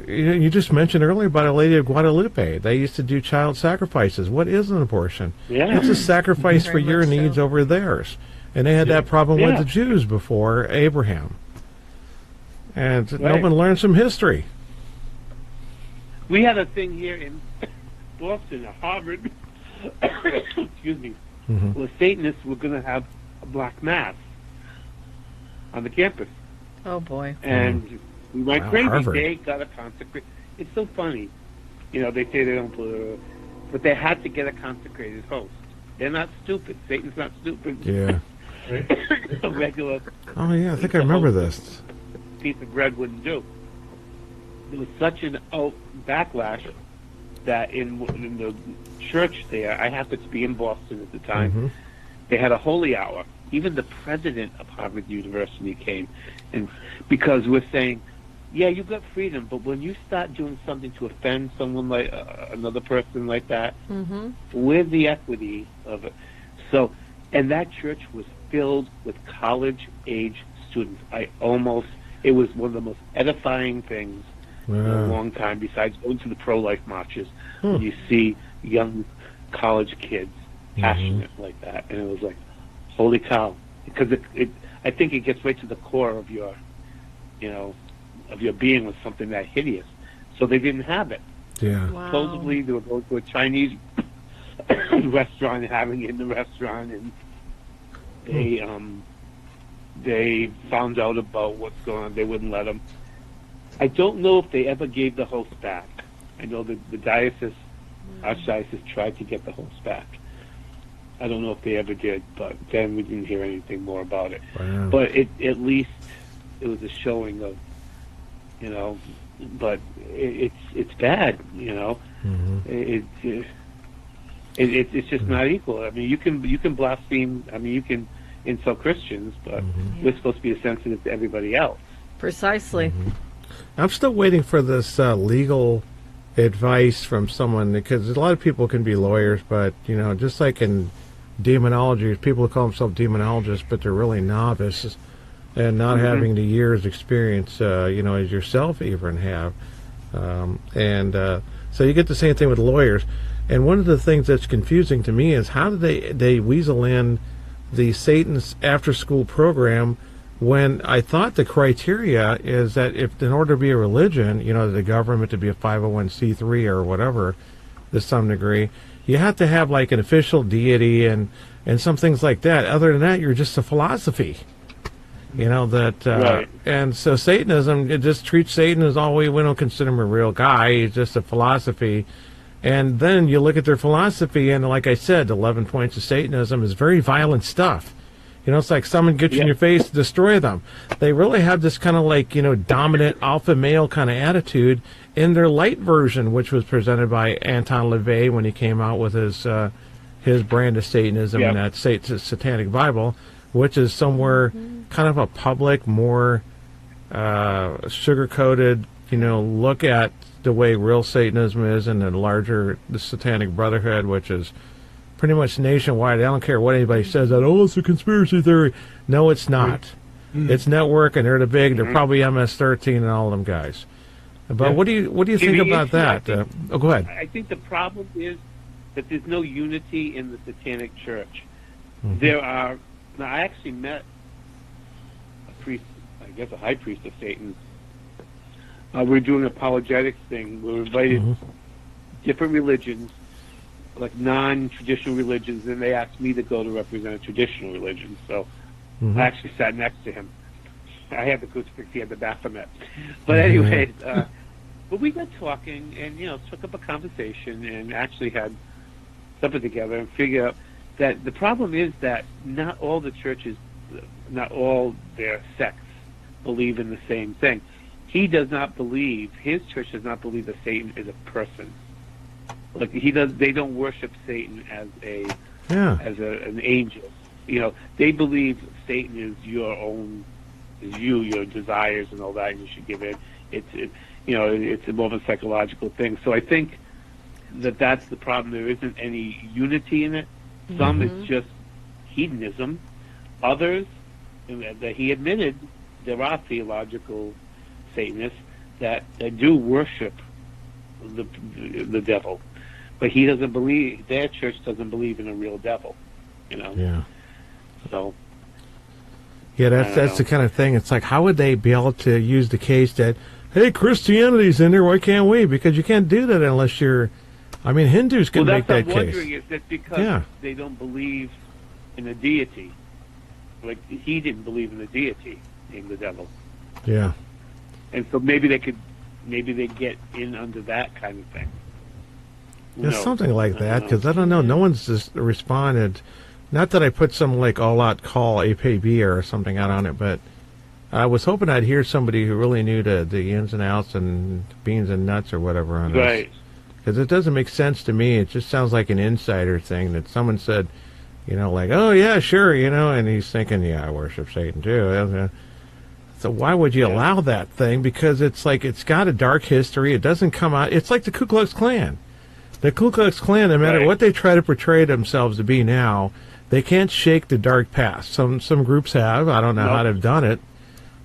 you just mentioned earlier about a lady of Guadalupe. They used to do child sacrifices. What is an abortion? Yeah. It's a sacrifice for your needs over theirs. And they had that problem with the Jews before Abraham. And no one learned some history. We had a thing here in Boston, at Harvard, excuse me, where Satanists were going to have a black mass on the campus. Oh, boy. And we went crazy. Harvard. They got a consecrated. It's so funny. You know, they say they don't believe, but they had to get a consecrated host. They're not stupid. Satan's not stupid. Yeah. A regular. Oh, yeah, I think I remember this. Piece of bread wouldn't do. There was such an backlash that in the church there, I happened to be in Boston at the time, they had a holy hour. Even the president of Harvard University came, and because we're saying, yeah, you got freedom, but when you start doing something to offend someone like another person like that, where's the equity of it? So, and that church was filled with college-age students. It was one of the most edifying things in a long time, besides going to the pro-life marches, when you see young college kids passionate like that. And it was like, holy cow. Because I think it gets right to the core of your, of your being with something that hideous. So they didn't have it. Yeah. Wow. Supposedly they were going to a Chinese restaurant and having it in the restaurant, and they found out about what's going on. They wouldn't let them. I don't know if they ever gave the host back. I know the archdiocese tried to get the host back. I don't know if they ever did, but then we didn't hear anything more about it. Wow. But at least it was a showing of, but it's bad, It's just not equal. I mean, you can blaspheme. I mean, you can insult Christians, but we're supposed to be sensitive to everybody else. Precisely. I'm still waiting for this legal advice from someone, because a lot of people can be lawyers, but just like in demonology, people call themselves demonologists, but they're really novices and not having the years experience, as yourself even have. So you get the same thing with lawyers. And one of the things that's confusing to me is how do they weasel in the Satan's after-school program when I thought the criteria is that if in order to be a religion, the government to be a 501c3 or whatever to some degree, you have to have like an official deity and some things like that. Other than that, you're just a philosophy. Right. And so Satanism, it just treats Satan as we don't consider him a real guy. He's just a philosophy. And then you look at their philosophy, and like I said, 11 points of Satanism is very violent stuff. It's like someone gets you in your face, destroy them. They really have this kind of like, dominant alpha male kind of attitude in their light version, which was presented by Anton LaVey when he came out with his brand of Satanism in that Satanic Bible, which is somewhere kind of a public, more sugar-coated, look at the way real Satanism is, and the Satanic Brotherhood, which is pretty much nationwide. I don't care what anybody says that, it's a conspiracy theory. No, it's not. It's network, and they're the big. They're probably MS-13 and all them guys. But what do you think about that? Go ahead. I think the problem is that there's no unity in the Satanic Church. There are. Now, I actually met a priest, I guess a high priest of Satan. We're doing an apologetics thing. We're invited different religions, like non-traditional religions, and they asked me to go to represent a traditional religion. So I actually sat next to him. I had the crucifix, he had the Baphomet. But anyways, but we got talking and, took up a conversation and actually had something together and figured out that the problem is that not all the churches, not all their sects believe in the same thing. He does not believe, his church does not believe that Satan is a person. Like they don't worship Satan as a as an angel. You know, they believe Satan is your desires and all that, and you should give in. It's more of a psychological thing. So I think that's the problem. There isn't any unity in it. Some it's just hedonism. Others, that he admitted, there are theological Satanists that do worship the devil, but he doesn't believe. Their church doesn't believe in a real devil. You know. Yeah. So. Yeah, that's the kind of thing. It's like, how would they be able to use the case that, hey, Christianity's in there, why can't we? Because you can't do that unless you're. I mean, Hindus can make that case. Well, that's what I'm wondering, is that because they don't believe in a deity. Like, he didn't believe in the deity, in the devil. Yeah. And so maybe they get in under that kind of thing. It's something like that, because I don't know. No one's just responded. Not that I put some, like, all-out call APB or something out on it, but I was hoping I'd hear somebody who really knew the ins and outs and beans and nuts or whatever on right. this. Because it doesn't make sense to me. It just sounds like an insider thing that someone said, like, oh, yeah, sure, and he's thinking, yeah, I worship Satan too. So why would you allow that thing? Because it's like, it's got a dark history. It doesn't come out. It's like the Ku Klux Klan. The Ku Klux Klan, no matter what they try to portray themselves to be now, they can't shake the dark past. Some groups have. I don't know how they've done it.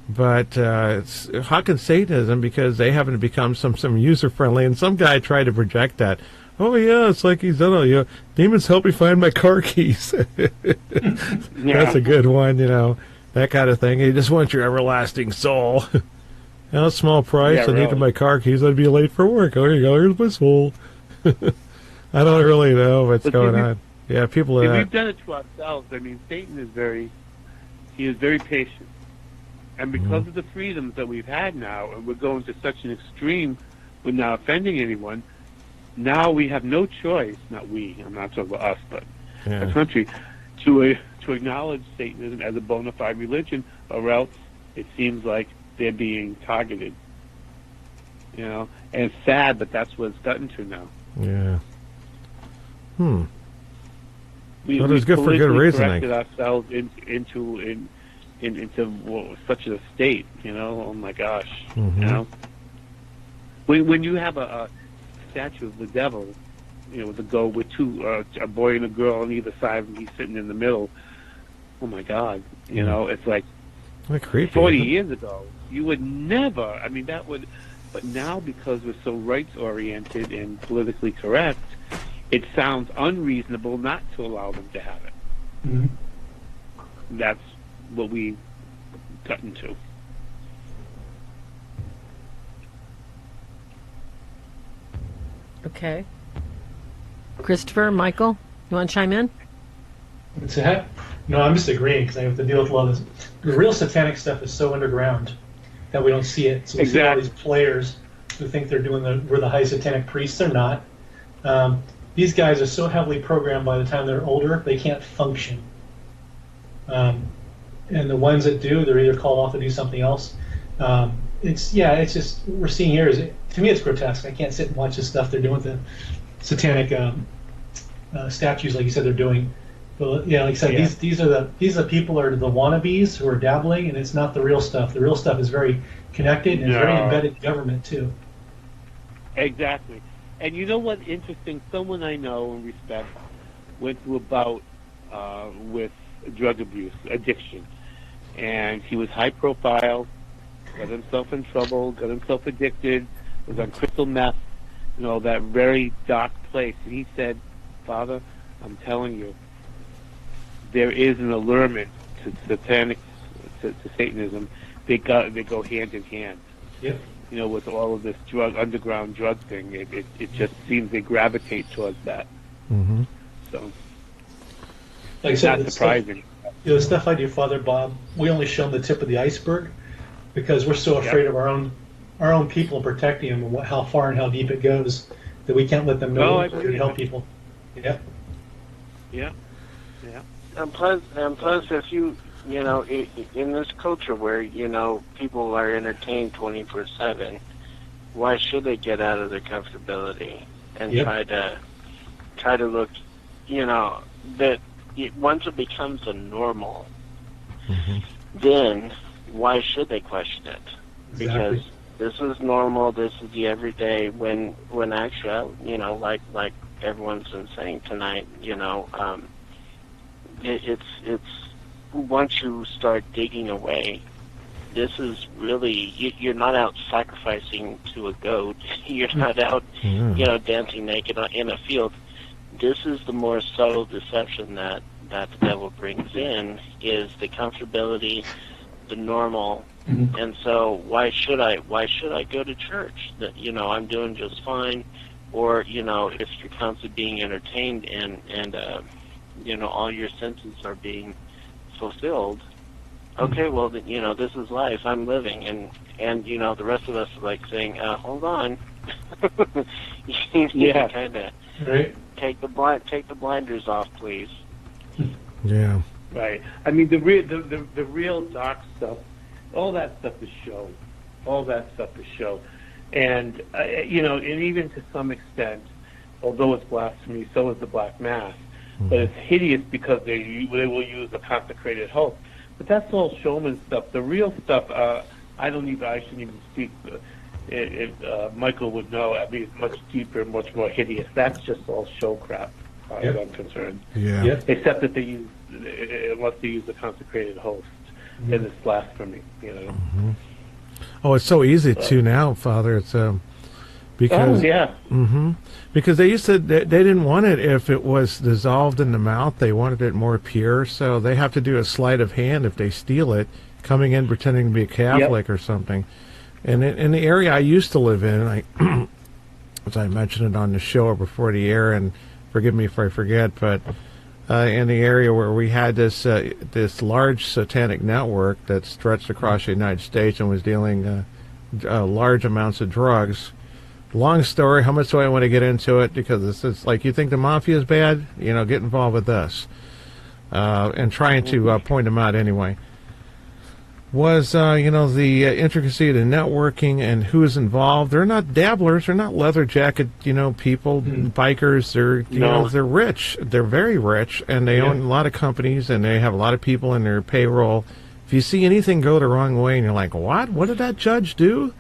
But how can Satanism, because they haven't become some user-friendly, and some guy tried to project that. Oh, yeah, it's like he's done all, demons help me find my car keys. That's a good one, that kind of thing. You just want your everlasting soul. Small price. I needed my car keys. I'd be late for work. Oh, there you go. Here's my soul. I don't really know what's going on. Yeah, people are. We've done it to ourselves. I mean, Satan is very patient, and because of the freedoms that we've had now, and we're going to such an extreme with not offending anyone. Now we have no choice. Not we. I'm not talking about us, but the country to acknowledge Satanism as a bona fide religion, or else it seems like they're being targeted. And it's sad, but that's what it's gotten to now. Yeah. We it's good for good reasoning. Corrected ourselves into such a state. Oh my gosh. When you have a statue of the devil, with two, a boy and a girl on either side, and he's sitting in the middle. Oh my God! It's like creepy, 40 years ago, you would never. I mean, that would. But now, because we're so rights-oriented and politically correct, it sounds unreasonable not to allow them to have it. That's what we got into. Okay. Christopher, Michael, you want to chime in? What's that? No, I'm just agreeing because I have to deal with a lot of this. The real satanic stuff is so underground that we don't see it. So we see all these players who think they're we're the high satanic priests. They're not. These guys are so heavily programmed by the time they're older, they can't function. And the ones that do, they're either called off to do something else. It's just what we're seeing here to me it's grotesque. I can't sit and watch this stuff they're doing with the satanic statues, like you said they're doing. But like I said, these are the people are the wannabes who are dabbling, and it's not the real stuff. The real stuff is very connected and very embedded in government too. Exactly. And you know what's interesting? Someone I know and respect went through a bout with drug abuse, addiction, and he was high profile. Got himself in trouble, got himself addicted, was on crystal meth, that very dark place. And he said, Father, I'm telling you, there is an allurement to to Satanism. They go hand in hand. Yep. With all of this underground drug thing, it just seems they gravitate towards that. So, like I said, not surprising. The stuff I do, Father Bob, we only show them the tip of the iceberg. Because we're so afraid of our own people and protecting them, and how far and how deep it goes, that we can't let them know to help people. Yeah. And plus, if you in this culture where people are entertained 24/7, why should they get out of their comfortability and try to look that once it becomes a normal, Mm-hmm. then why should they question it? Exactly. Because this is normal, this is the everyday, when actually, like everyone's been saying tonight, it's once you start digging away, this is really, you're not out sacrificing to a goat, you're not out, dancing naked in a field. This is the more subtle deception that the devil brings in, is the comfortability, the normal. Mm-hmm. And so why should I go to church? That I'm doing just fine, or if you're constantly being entertained and all your senses are being fulfilled. Okay, well this is life. I'm living, and the rest of us are like saying, hold on. You need to kind of take the blinders off, please. Yeah. Right. I mean, the real dark stuff, all that stuff is show. All that stuff is show. And, and even to some extent, although it's blasphemy, so is the Black Mass. Mm-hmm. But it's hideous because they will use a consecrated host. But that's all showman stuff. The real stuff, I shouldn't even speak. Michael would know. I mean, it's much deeper, much more hideous. That's just all show crap, as I'm concerned. Yeah. Yep. Except that unless they use a consecrated host, then it's blasphemy. Mm-hmm. Oh, it's so easy too now, Father. It's because because they used to they didn't want it if it was dissolved in the mouth. They wanted it more pure, so they have to do a sleight of hand if they steal it, coming in pretending to be a Catholic or something. And in the area I used to live in, as I mentioned it on the show or before the air, and forgive me if I forget, but in the area where we had this large satanic network that stretched across the United States and was dealing large amounts of drugs. Long story, how much do I want to get into it? Because it's like, you think the mafia is bad? Get involved with us. And trying to point them out anyway. Was, the intricacy of the networking and who's involved. They're not dabblers. They're not leather jacket, people, bikers. They're, they're rich. They're very rich, and they own a lot of companies, and they have a lot of people in their payroll. If you see anything go the wrong way, and you're like, what? What did that judge do?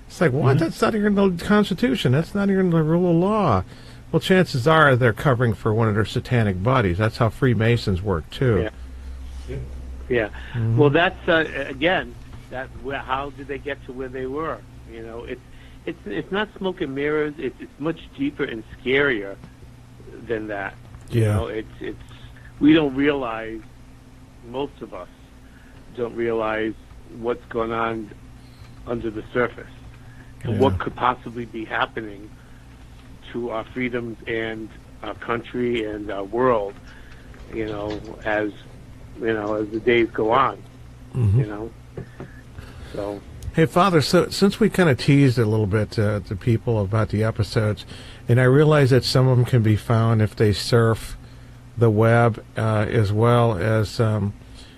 It's like, what? That's not even the Constitution. That's not even the rule of law. Well, chances are they're covering for one of their satanic buddies. That's how Freemasons work, too. Yeah. Mm-hmm. Well, that's again. How did they get to where they were? It's not smoke and mirrors. It's much deeper and scarier than that. Yeah. It's we don't realize. Most of us don't realize what's going on under the surface and what could possibly be happening to our freedoms and our country and our world. As the days go on, So. Hey, Father, so since we kind of teased a little bit to people about the episodes, and I realize that some of them can be found if they surf the web, as well as, some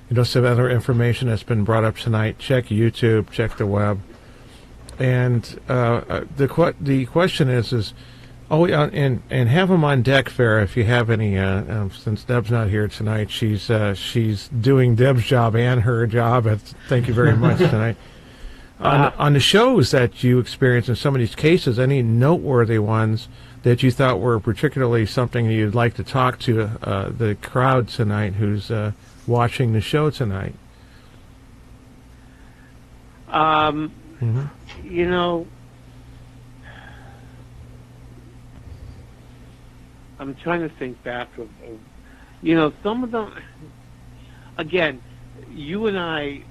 other information that's been brought up tonight. Check YouTube, check the web. And the question is and have them on deck, Farah, if you have any. Since Deb's not here tonight, she's doing Deb's job and her job. Thank you very much tonight. On the shows that you experienced in some of these cases, any noteworthy ones that you thought were particularly something you'd like to talk to the crowd tonight who's watching the show tonight? I'm trying to think back of some of them. Again, you and I,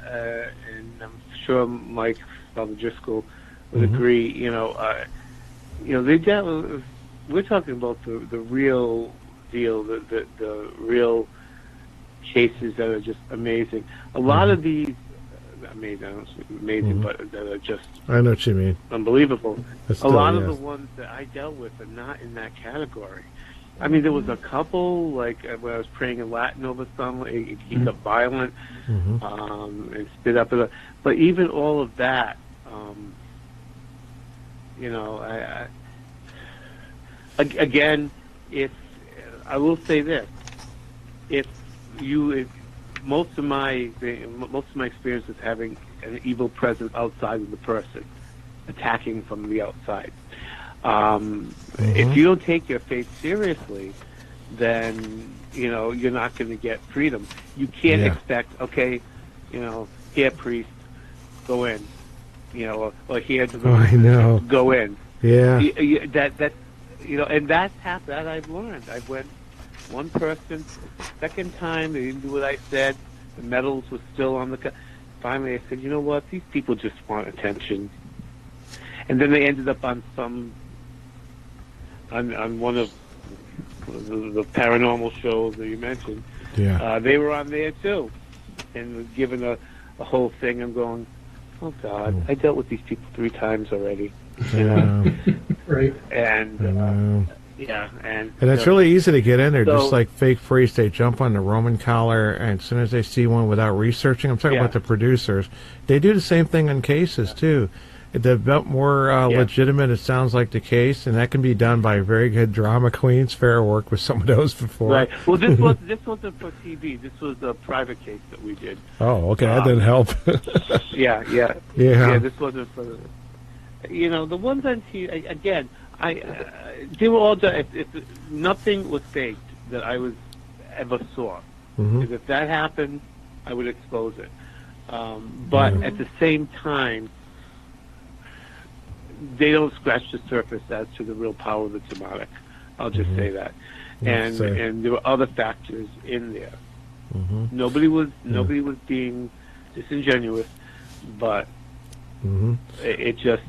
and I'm sure Mike, Father Driscoll, would agree. They dealt. We're talking about the real deal, the real cases that are just amazing. A lot of these. Amazing, but that are just. I know what you mean. Unbelievable. Still, a lot of the ones that I dealt with are not in that category. I mean, there was a couple, like when I was praying in Latin over someone, he got violent and spit up. But even all of that, again, it's I will say this: if most of my experience is having an evil presence outside of the person, attacking from the outside. If you don't take your faith seriously, then you're not going to get freedom. You can't expect, okay, here, priest, go in, or here to go in. Yeah. And that's happened. That I've learned. I went one person, second time they didn't do what I said. The medals were still on the. Finally, I said, you know what? These people just want attention. And then they ended up on one of the paranormal shows that you mentioned. Yeah. They were on there too, and was given a whole thing. I'm going, oh God, I dealt with these people 3 times already. Right. And and it's really easy to get in there, just like fake priests. They jump on the Roman collar, and as soon as they see one without researching, I'm talking about the producers, they do the same thing on cases too. The more legitimate it sounds like the case, and that can be done by very good drama queens. Farah worked with some of those before. Right. Well, this wasn't for TV. This was a private case that we did. Oh, okay. That didn't help. Yeah. This wasn't for the ones on TV. Again, they were all done. If nothing was faked that I ever saw. Because if that happened, I would expose it. But at the same time, they don't scratch the surface as to the real power of the demonic. I'll just say that. And there were other factors in there. Nobody was being disingenuous, but it just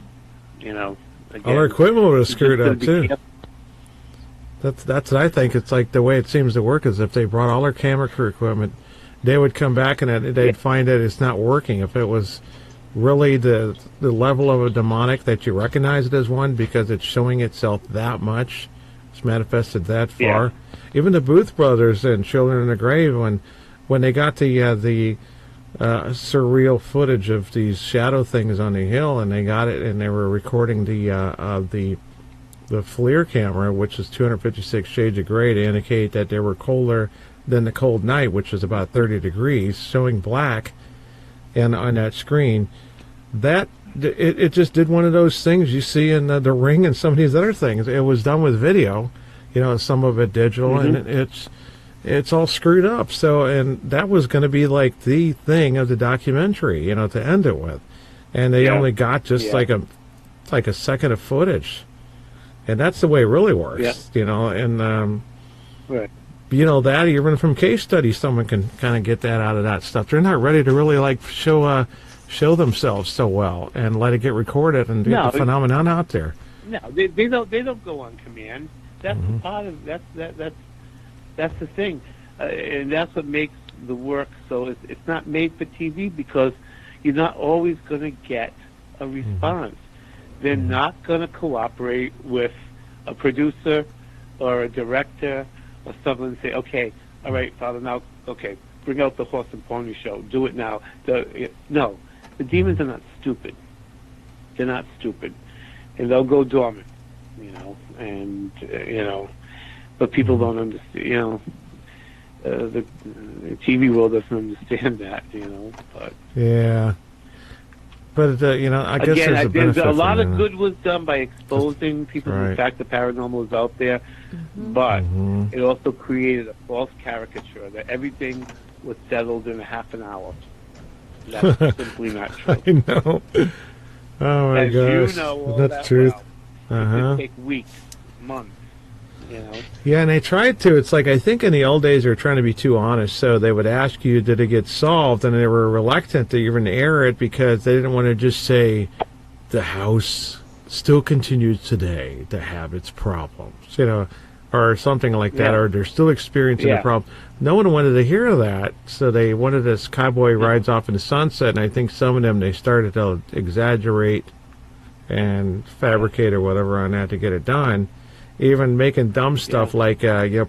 again, all our equipment would have screwed up too. That's what I think. It's like the way it seems to work is if they brought all their camera crew equipment, they would come back and they'd find that it's not working. If it was really the level of a demonic that you recognize it as one because it's showing itself that much, it's manifested that far. Even the Booth brothers and Children in the Grave, when they got the surreal footage of these shadow things on the hill, and they got it, and they were recording the FLIR camera, which is 256 shades of gray, to indicate that they were colder than the cold night, which is about 30 degrees, showing black, and on that screen. That it just did one of those things you see in the Ring and some of these other things. It was done with video, some of it digital, and it's all screwed up. So, and that was going to be like the thing of the documentary, to end it with, and they only got just like a second of footage, and that's the way it really works, and right. That even from case studies, someone can kind of get that out of that stuff. They're not ready to really show themselves so well and let it get recorded and get the phenomenon out there. No, they don't go on command. That's part of that's the thing, and that's what makes the work. So it's not made for TV because you're not always going to get a response. They're not going to cooperate with a producer or a director or someone and say, okay, all right, Father, now, okay, bring out the horse and pony show. Do it now. No, the demons are not stupid. They're not stupid. And they'll go dormant, but people don't understand, the TV world doesn't understand that, but. Yeah. But, I guess again, there's a lot of good was done by exposing people to the fact the paranormal is out there, but it also created a false caricature that everything was settled in a half an hour. That's simply not true. I know. Oh, my gosh. That's truth. Well. It could take weeks, months. Yeah, and they tried to. It's like, I think in the old days they were trying to be too honest, so they would ask you, did it get solved? And they were reluctant to even air it because they didn't want to just say, the house still continues today to have its problems, or something like that, or they're still experiencing a problem. No one wanted to hear that, so they wanted this cowboy rides off in the sunset, and I think some of them, they started to exaggerate and fabricate or whatever on that to get it done. Even making dumb stuff like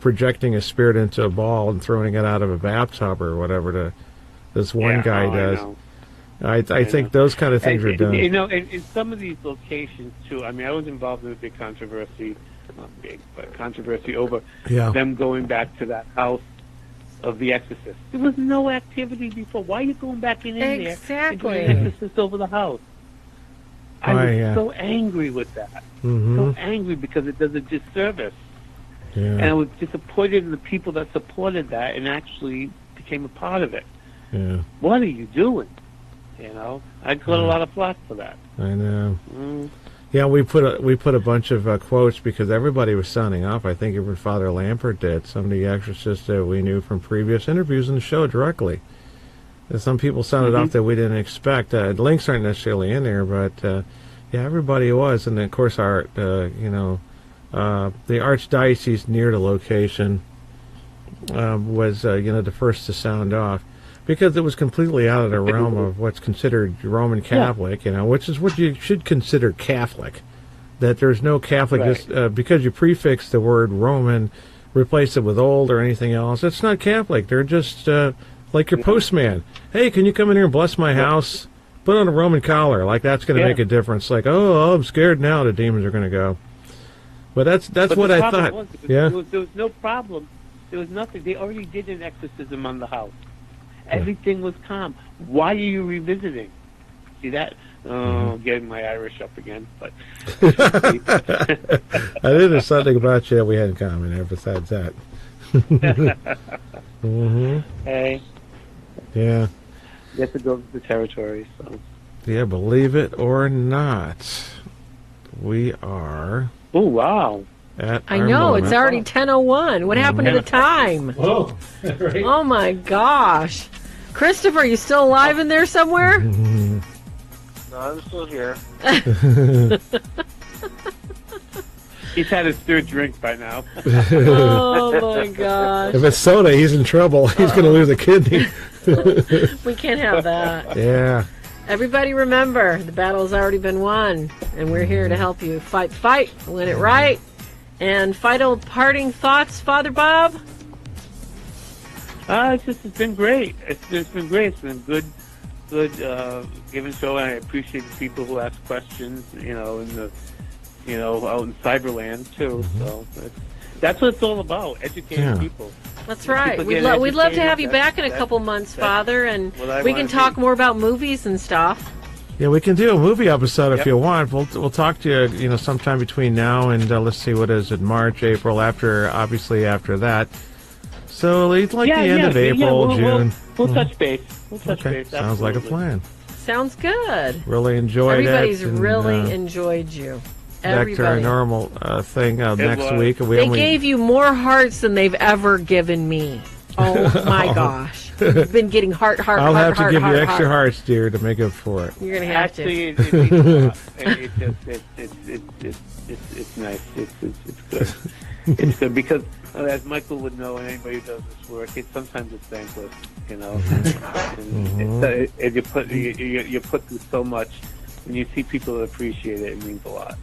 projecting a spirit into a ball and throwing it out of a bathtub or whatever this one guy does. I think those kind of things are done. In some of these locations too. I mean, I was involved in a big controversy not big, but controversy over Yeah. them going back to that house of the Exorcist. There was no activity before. Why are you going back in there and doing an Exorcist over the house? I was so angry with that. So angry because it does a disservice. Yeah. And I was disappointed in the people that supported that and actually became a part of it. Yeah. What are you doing? You know, I got a lot of flack for that. I know. Yeah, we put a bunch of quotes because everybody was sounding off. I think even Father Lampert did. Some of the exorcists that we knew from previous interviews in the show directly. And some people sounded off that we didn't expect. Links aren't necessarily in there, but yeah, everybody was. And of course, our the archdiocese near the location was the first to sound off. Because it was completely out of the realm of what's considered Roman Catholic, which is what you should consider Catholic. That there's no Catholic, because you prefix the word Roman, replace it with old or anything else. It's not Catholic. They're just like your postman. Hey, can you come in here and bless my house? Put on a Roman collar. Like that's going to make a difference. Like, oh, I'm scared now the demons are going to go. But that's what I thought. There was no problem. There was nothing. They already did an exorcism on the house. Everything was calm. Why are you revisiting? See that? Oh, getting my Irish up again. But I knew there's something about you that we had in common there besides that. Hey. Yeah. You have to go to the territory. So. Yeah, believe it or not, we are. Oh, wow. I know, it's already 10:01. What happened to the time? Whoa. Right. Oh, my gosh. Christopher, you still alive in there somewhere? No, I'm still here. He's had his third drink by now. Oh, my gosh. If it's soda, he's in trouble. He's going to lose a kidney. We can't have that. Yeah. Everybody remember, the battle's already been won, and we're here to help you fight, win it right. And final parting thoughts, Father Bob? It's been great. It's been great. It's been good given show, and I appreciate the people who ask questions, out in Cyberland too. So that's what it's all about, educating people. That's right. We'd love to have you back in a couple months, Father, and we can talk more about movies and stuff. Yeah, we can do a movie episode if you want. We'll talk to you, sometime between now and let's see, what is it, March, April, after that. So like the end of April, June. We'll touch base. We'll touch base. Sounds like a plan. Sounds good. Really enjoyed it. Everybody's really enjoyed you. Back to our normal thing next week. They gave you more hearts than they've ever given me. Oh my gosh. You've been getting heart. I'll have to give you extra hearts, dear, to make up for it. You're going to have to. It means a lot. It's nice. It's good. It's good because, as Michael would know, and anybody who does this work, sometimes it's thankless, and you put through so much, and you see people that appreciate it. It means a lot.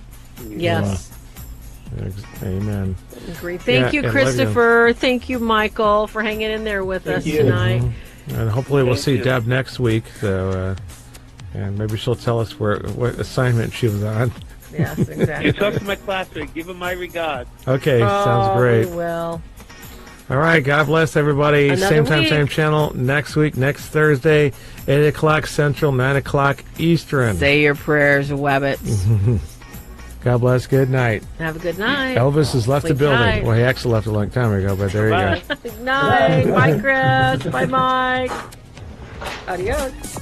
Yes. Amen. Agree. Thank you, Christopher. Thank you, Michael, for hanging in there with us tonight. And hopefully we'll see Deb next week. So, and maybe she'll tell us what assignment she was on. Yes, exactly. You talk to my classmate. Give him my regards. Okay, sounds great. We will. All right, God bless everybody. Another same time, week. same channel. Next week, next Thursday, 8 o'clock Central, 9 o'clock Eastern. Say your prayers, Webbits. God bless. Good night. Have a good night. Elvis has left the building. Tight. Well, he actually left a long time ago, but there you go. Good night. Bye, Chris. Bye, Mike. Adios.